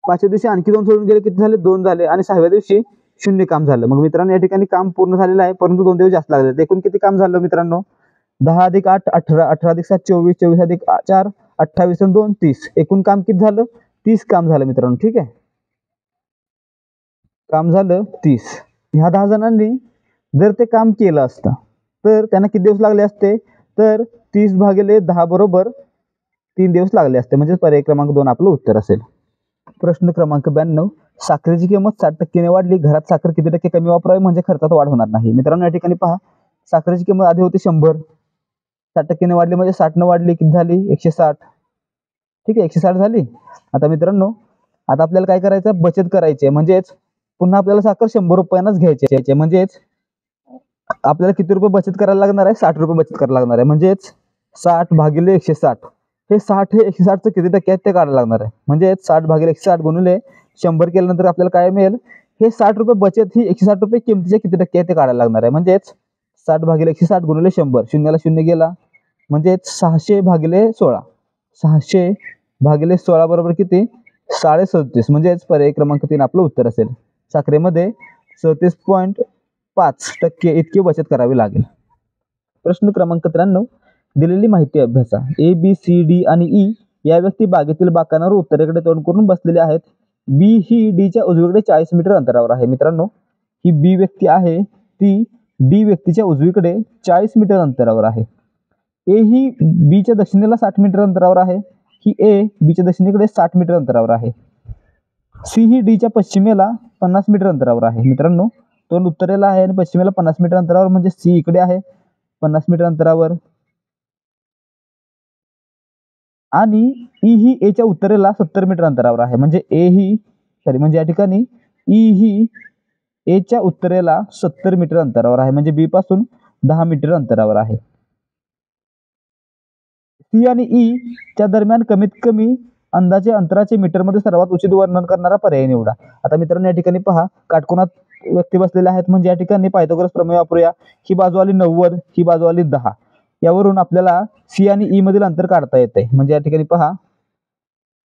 पाचव्या दिवशी आणखी 2 सोडून गेले, किती झाले, 2 झाले. आणि 6व्या दिवशी 0 काम झालं. मग मित्रांनो, या ठिकाणी काम पूर्ण झालेलं आहे, परंतु 2 दिवस जास्त लागले. एकूण किती काम झालं मित्रांनो, 10 अधिक 8 18, 18 अधिक 7 24, 24 अधिक 4 28 आणि 2 30. एकूण काम किती झालं, 30 काम झालं मित्रांनो. ठीक आहे, काम झालं 30. ह्या 10 जणांनी जर ते काम केलं असतं तर त्यांना किती दिवस लागले असते, तर 30 भागिले 10 बरोबर 3 दिवस लागले असते. म्हणजे पर्याय क्रमांक 2 आपलं उत्तर असेल. प्रश्न क्रमांक 92, साखरेची किंमत 60% वाढली, घरात साखर किती टक्के कमी वापरावी म्हणजे खर्चात वाढ होणार नाही. मित्रांनो, या ठिकाणी पहा, साखरेची किंमत आधी होती 100, 60% वाढली म्हणजे 60 न वाढली, किती झाली 160. ठीक आहे, 160 झाली. आता मित्रांनो, आता आपल्याला काय करायचं, बचत करायची आहे. म्हणजेच पुन्हा आपल्याला साखर 100 रुपयांनाच घ्यायची आहे. म्हणजेच आपल्याला किती रुपये बचत करायला लागणार आहे, 60 रुपये बचत करायला लागणार आहे. म्हणजेच 60 भागिले 160, हे 60 हे 160चं किती टक्के आहेत ते काढायला लागणार आहे. म्हणजे 60 भागिले 160 गुणिले 100 केल्यानंतर आपल्याला काय मिळेल, हे 60 रुपये बचत ही 160 रुपये किमतीचे किती टक्के आहे ते काढायला लागणार आहे. म्हणजेच 60 भागिले 160 गुणिले 100, शून्याला शून्य गेला, म्हणजेच 600 भागिले 16, 600 भागिले 16 बरोबर किती 37.37. म्हणजेच पर्याय क्रमांक 3 आपलं उत्तर असेल. साखरेमध्ये 37.5% इतकी बचत करावी लागेल. प्रश्न क्रमांक 93, दिलेली माहिती अभ्यासा. ए बी सी डी आणि ई या व्यक्ती बागेतील बाकांवर उत्तरेकडे तोंड करून बसलेले आहेत. बी ही डीच्या उजवीकडे 40 मीटर अंतरावर आहे. मित्रांनो, ही बी व्यक्ती आहे ती डी व्यक्तीच्या उजवीकडे 40 मीटर अंतरावर आहे. ए ही बीच्या दक्षिणेला 60 मीटर अंतरावर आहे. ही ए बीच्या दक्षिणेकडे 60 मीटर अंतरावर आहे. सी ही डीच्या पश्चिमेला 50 मीटर अंतरावर आहे. मित्रांनो, तोंड उत्तरेला आहे आणि पश्चिमेला 50 मीटर अंतरावर, म्हणजे सी इकडे आहे 50 मीटर अंतरावर, आणि ई ही एच्या उत्तरेला 70 मीटर अंतरावर आहे, म्हणजे ए ही म्हणजे या ठिकाणी ई ही एच्या उत्तरेला 70 मीटर अंतरावर आहे, म्हणजे बी पासून 10 मीटर अंतरावर आहे. सी आणि ई च्या दरम्यान कमीत कमी अंदाजे अंतराचे मीटरमध्ये सर्वात उचित वर्णन करणारा पर्याय निवडा. आता मित्रांनो या ठिकाणी पहा, काटकोनात व्यक्ती बसलेले आहेत, म्हणजे या ठिकाणी पायथागोरस प्रमेय वापरूया. ही बाजू आली 90, ही बाजू आली 10. यावरून आपल्याला सी आणि ई मधील अंतर काढता येते. म्हणजे या ठिकाणी पहा,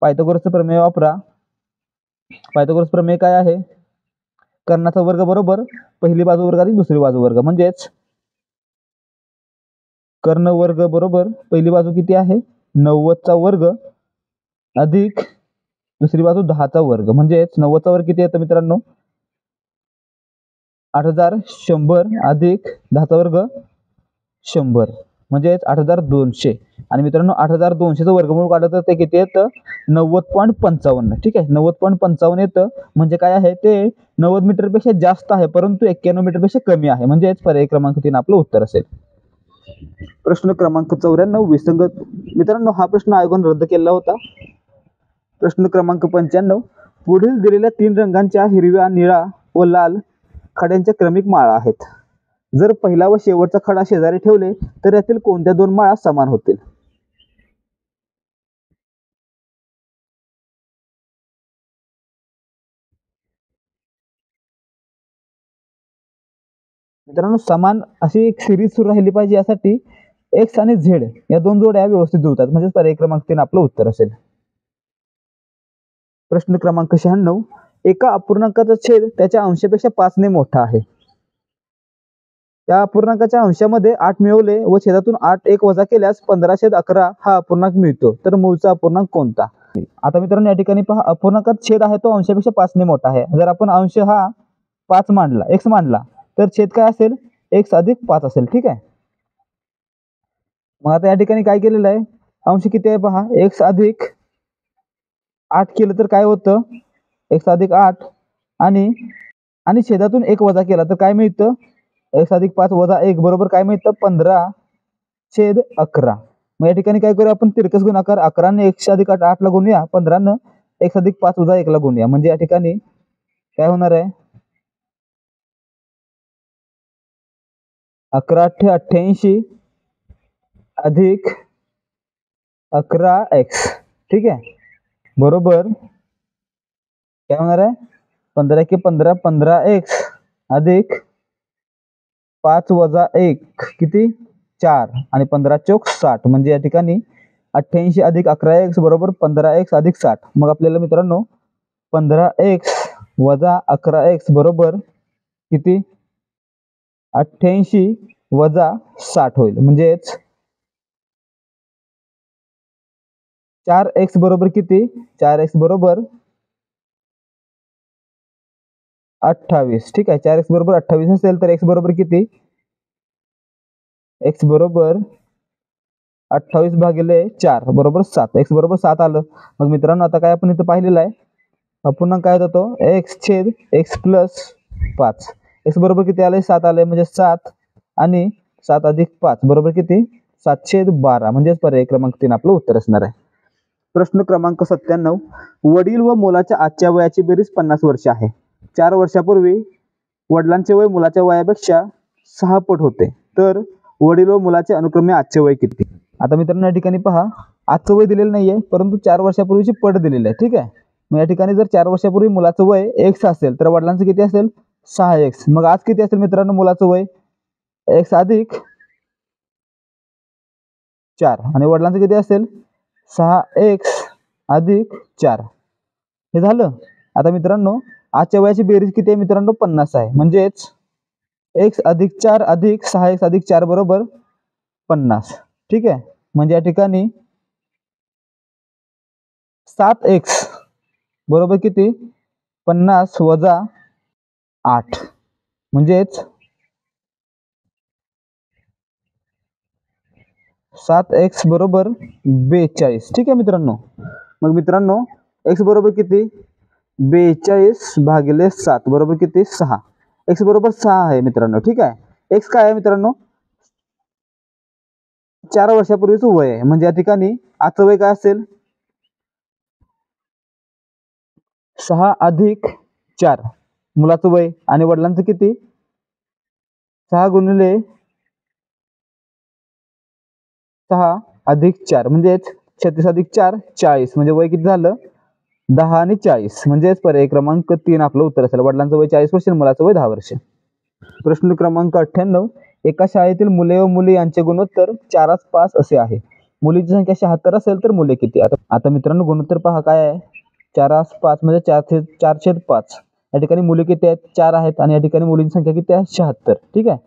पायथागोरसचे प्रमेय वापरा. पायथागोरस प्रमेय काय आहे? कर्णाचा वर्ग बरोबर पहिली बाजू वर्ग अधिक दुसरी बाजू वर्ग, म्हणजेच कर्ण वर्ग बरोबर पहिली बाजू किती आहे 90चा वर्ग अधिक दुसरी बाजू 10चा वर्ग, म्हणजेच 90चा वर्ग किती येतं मित्रांनो 8100 अधिक 10चा वर्ग 100, म्हणजेच 8200. आणि मित्रांनो 8200चं वर्गमूळ काढलं तर ते किती येतं 90.55. ठीक आहे, 90.55 येतं. म्हणजे काय आहे ते 90 मीटरपेक्षा जास्त आहे, परंतु 91 मीटरपेक्षा कमी आहे, म्हणजेच पर्याय क्रमांक 3 आपलं उत्तर असेल. प्रश्न क्रमांक 94 विसंगत. मित्रांनो हा प्रश्न आयोगाने रद्द केला होता. प्रश्न क्रमांक 95, पुढील दिलेल्या 3 रंगांच्या हिरव्या, निळा व लाल खड्यांच्या क्रमिक माळा आहेत. जर पहिला व शेवटचा खडा शेजारी ठेवले तर यातील कोणत्या 2 माळा समान होतील? मित्रांनो समान अशी एक सिरीज सुरू राहिली पाहिजे, यासाठी एक्स आणि झेड या 2 जोड्या व्यवस्थित जुळतात, म्हणजे पर्याय क्रमांक 3 आपलं उत्तर असेल. प्रश्न क्रमांक 96, एका अपूर्णांकाचा छेद त्याच्या अंशापेक्षा 5 ने मोठा आहे. त्या अपूर्णांकाच्या अंशामध्ये 8 मिळवले व छेदातून 8 एक वजा केल्यास 15/11 हा अपूर्णांक मिळतो, तर मूळचा अपूर्णांक कोणता? आता मित्रांनो या ठिकाणी पहा, अपूर्णांकात छेद आहे तो अंशापेक्षा 5 ने मोठा आहे. जर आपण अंश हा 5 मांडला, x मांडला, तर छेद काय असेल x अधिक 5 असेल. ठीक आहे, मग आता या ठिकाणी काय केलेलं आहे, अंश किती आहे पहा, x अधिक 8 केलं तर काय होतं x अधिक 8, आणि छेदातून 1 वजा केला तर काय मिळतं x अधिक 5 वजा 1 बरोबर काय मिळतं 15/11. मग या ठिकाणी काय करूया आपण तिरकस गुणाकार, 11 ने x अधिक 8 ला गुणूया, 15 ने x अधिक 5 वजा 1 ला गुणूया, म्हणजे या ठिकाणी काय होणार आहे 11×8 = 88 अधिक 11x. ठीक आहे, बरोबर काय होणार आहे 15×15 15x अधिक 5 वजा 1 किती 4 आणि 15×4 = 60, म्हणजे या ठिकाणी 88 अधिक 11x बरोबर 15x अधिक 60. मग आपल्याला मित्रांनो 15x वजा 11x बरोबर किती 88 वजा 60 होईल, म्हणजेच 4x बरोबर किती 4x बरोबर 28. ठीक आहे, 4x बरोबर 28 असेल तर x बरोबर किती x बरोबर 28/4 बरोबर 7, x बरोबर 7 आलं. मग मित्रांनो आता काय आपण इथं पाहिलेलं आहे अपूर्णांक काय होता तो x/x + 5. x बरोबर किती आलंय 7 आलंय, म्हणजे 7 आणि 7 अधिक 5 बरोबर किती 7/12, म्हणजेच पर्याय क्रमांक 3 आपलं उत्तर असणार आहे. प्रश्न क्रमांक 97, वडील व मुलाच्या आजच्या वयाची बेरीज 50 वर्ष आहे. 4 वर्षापूर्वी वडिलांचे वय मुलाच्या वयापेक्षा 6 पट होते, तर वडील व मुलाचे अनुक्रमे आजचे वय किती? आता मित्रांनो या ठिकाणी पहा, आजचं वय दिलेलं नाहीये, परंतु 4 वर्षापूर्वीची पट दिलेली आहे. ठीक आहे, मग या ठिकाणी जर 4 वर्षापूर्वी मुलाचं वय x असेल तर वडिलांचं किती असेल 6x. मग आज किती असेल मित्रांनो मुलाचं वय x अधिक 4 आणि वडिलांचं किती असेल 6x अधिक 4. हे झालं. आता मित्रांनो आजच्या वयाची बेरीज किती आहे मित्रांनो 50 आहे, म्हणजेच x अधिक 4 अधिक 6x अधिक 4 बरोबर 50. ठीक आहे, म्हणजे या ठिकाणी 7x बरोबर किती 50 वजा 8, म्हणजेच 7x बरोबर 42. ठीक आहे मित्रांनो, मग मित्रांनो x बरोबर किती 42/7 बरोबर किती 6. एक्स बरोबर 6 आहे मित्रांनो. ठीक आहे, एक्स काय आहे मित्रांनो, 4 वर्षापूर्वीचं वय आहे. म्हणजे या ठिकाणी आजचं वय काय असेल, 6 अधिक 4 मुलाचं वय, आणि वडिलांचं किती, 6 गुणिले 6 अधिक 4 म्हणजेच 36 अधिक 4 40, म्हणजे वय किती झालं, 10 आणि 40, म्हणजेच पर्याय क्रमांक 3 आपलं उत्तर असेल. वडिलांचं वय 40 वर्ष, मुलाचं वय 10 वर्ष. प्रश्न क्रमांक 98, एका शाळेतील मुले व मुली यांचे गुणोत्तर 4:5 असे आहे. मुलींची संख्या 76 असेल तर मुले किती. आता मित्रांनो गुणोत्तर पहा काय आहे, 4:5 म्हणजे 4/5. या ठिकाणी मुले किती आहेत, 4 आहेत, आणि या ठिकाणी मुलींची संख्या किती आहे, 76. ठीक आहे,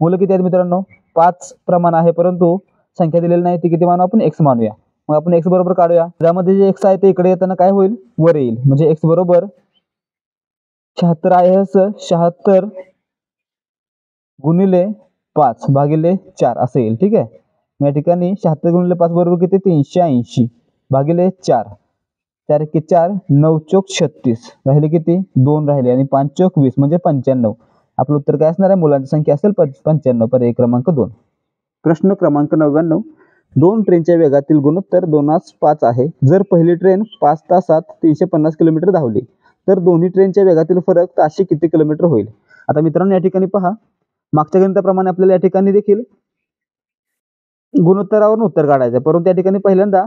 मुलं किती आहेत मित्रांनो, 5 प्रमाण आहे, परंतु संख्या दिलेली नाही, ती किती मानू आपण, एक्स मानूया. मग आपण एक्स बरोबर काढूया. त्यामध्ये जे एक्स आहे ते इकडे येताना काय होईल, वर येईल. म्हणजे एक्स बरोबर 76 आहे, 76 गुणिले 5 भागिले 4 असं येईल. ठीक आहे, या ठिकाणी 76 गुणिले 5 बरोबर किती, 380 भागिले 4, 4 एके 4, 9 चोक 36, राहिले किती, 2 राहिले, आणि 5 चोक 20 म्हणजे 95. आपलं उत्तर काय असणार आहे, मुलांची संख्या असेल 95, पर्याय क्रमांक 2. प्रश्न क्रमांक 99, 2 ट्रेनच्या वेगातील गुणोत्तर 2:5 आहे. जर पहिली ट्रेन 5 तासात 350 किलोमीटर धावली तर दोन्ही ट्रेनच्या वेगातील फरक ताशी किती किलोमीटर होईल. आता मित्रांनो या ठिकाणी पहा, मागच्या गणिताप्रमाणे आपल्याला या ठिकाणी देखील गुणोत्तरावरून उत्तर काढायचं आहे, परंतु या ठिकाणी पहिल्यांदा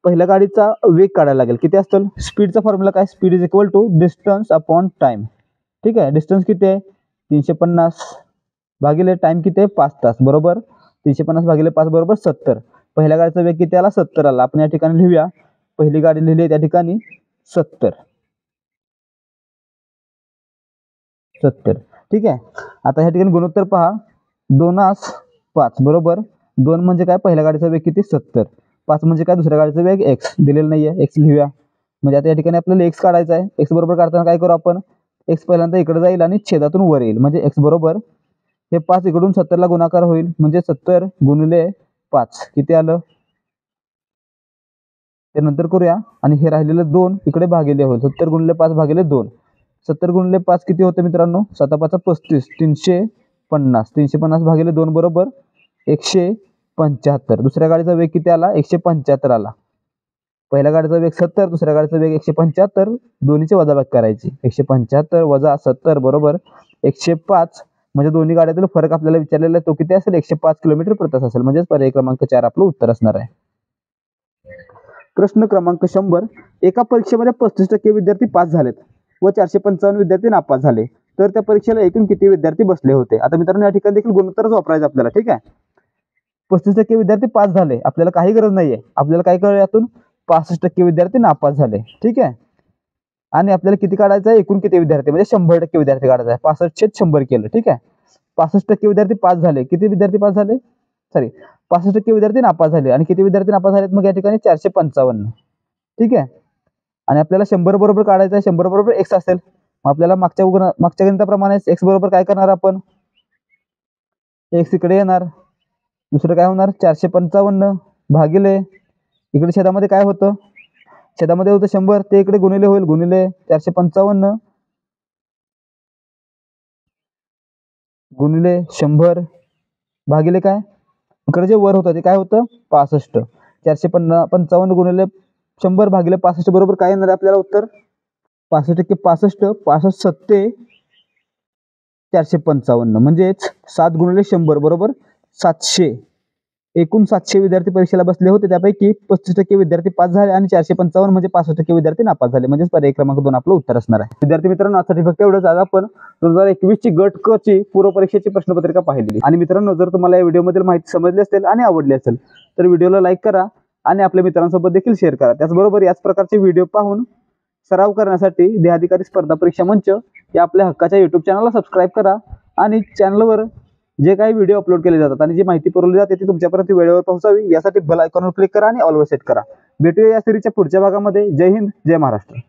पहिल्या गाडीचा वेग काढायला लागेल. किती असतं, स्पीडचा फॉर्म्युला काय, speed is equal to distance upon time. ठीक आहे, डिस्टन्स किती आहे, 350 भागिले टाइम किती आहे, 5 तास, बरोबर 350 भागिले 5 बरोबर 70. पहिल्या गाडीचा वेग किती आला, 70 आला. आपण या ठिकाणी लिहूया, पहिली गाडी लिहिली त्या ठिकाणी 70. ठीक आहे, आता ह्या ठिकाणी गुणोत्तर पहा, 2:5 बरोबर 2 म्हणजे काय, पहिल्या गाडीचा वेग किती, 70, 5 म्हणजे काय, दुसऱ्या गाडीचा वेग एक्स दिलेलं नाहीये, एक्स लिहूया. म्हणजे आता या ठिकाणी आपल्याला एक्स काढायचा आहे. एक्स बरोबर काढताना काय करू आपण, एक्स पहिल्यांदा इकडे जाईल आणि छेदातून वर येईल. म्हणजे एक्स बरोबर हे 5 इकडून 70 ला गुणाकार होईल, म्हणजे 70 गुणिले 5 किती आलं, ते नंतर करूया. आणि हे राहिलेलं 2 इकडे भागिले होईल, 70 गुणिले 5 भागिले 2, 70 गुणिले 5 किती होते मित्रांनो, 7×5 35, 350, 350 भागिले 2 बरोबर 175. दुसऱ्या गाडीचा वेग किती आला, 175 आला. पहिल्या गाडीचा वेग 70, दुसऱ्या गाडीचा वेग 175, दोन्हीचे वजाबाकी करायची. 175 वजा 70 बरोबर 105, म्हणजे दोन्ही गाड्यातील फरक आपल्याला विचारलेला आहे, तो किती असेल, 105 किलोमीटर प्रति तास असेल. म्हणजेच पर्याय क्रमांक 4 आपलं उत्तर असणार आहे. प्रश्न क्रमांक 100, एका परीक्षेमध्ये 35% विद्यार्थी पास झालेत व 455 विद्यार्थी नापास झाले, तर त्या परीक्षेला एकूण किती विद्यार्थी बसले होते. आता मित्रांनो या ठिकाणी देखील गुणोत्तरच वापरायचं आपल्याला. ठीक आहे, 35% विद्यार्थी पास झाले, आपल्याला काही गरज नाहीये, आपल्याला काय कळलं यातून, 65% विद्यार्थी नापास झाले. ठीक आहे, आणि आपल्याला किती काढायचं आहे, एकूण किती विद्यार्थी, म्हणजे 100% विद्यार्थी काढायचा आहे. 65/100 केलं. ठीक आहे, 65% विद्यार्थी पास झाले, किती विद्यार्थी पास झाले, 65% विद्यार्थी नापास झाले, आणि किती विद्यार्थी नापास झालेत, मग या ठिकाणी 455. ठीक आहे, आणि आपल्याला 100 बरोबर काढायचं आहे, 100 बरोबर एक्स असेल. मग आपल्याला मागच्या गणिताप्रमाणे एक्स बरोबर काय करणार आपण, एक्स इकडे येणार, दुसरं काय होणार, 455 भागिले, इकडे छेदामध्ये काय होतं, छेदामध्ये होतं 100, ते इकडे गुणिले होईल, गुणिले 455 गुणिले 100 भागिले काय, इकडे जे वर होतं ते काय होतं, 65. 455 गुणिले 100 भागिले 65 बरोबर काय येणार आहे आपल्याला उत्तर, 65 65, 65 सत्ते 455, म्हणजेच 7 गुणिले 100 बरोबर 700. एकूण 700 विद्यार्थी परीक्षेला बसले होते, त्यापैकी 35% विद्यार्थी पास झाले आणि 455 म्हणजे 65% विद्यार्थी नापास झाले. म्हणजेच पर्याय क्रमांक 2 आपलं उत्तर असणार आहे. विद्यार्थी मित्रांनो आजसाठी फक्त एवढंच. आज आपण 2021 ची गट क ची पूर्व परीक्षेची प्रश्नपत्रिका पाहिलेली. आणि मित्रांनो जर तुम्हाला या व्हिडिओमधील माहिती समजली असेल आणि आवडली असेल तर व्हिडिओला लाईक करा आणि आपल्या मित्रांसोबत देखील शेअर करा. त्याचबरोबर याच प्रकारचे व्हिडिओ पाहून सराव करण्यासाठी देहाधिकारी स्पर्धा परीक्षा मंच या आपल्या हक्काच्या YouTube चॅनलला सबस्क्राईब करा आणि चॅनलवर जे काही व्हिडिओ अपलोड केले जातात आणि जी माहिती पुरवली जाते ती तुमच्यापर्यंत वेळेवर पोहोचावी यासाठी बेल आयकॉनवर क्लिक करा आणि ऑल वर सेट करा. भेटूया या सिरीजच्या पुढच्या भागामध्ये. जय हिंद, जय महाराष्ट्र.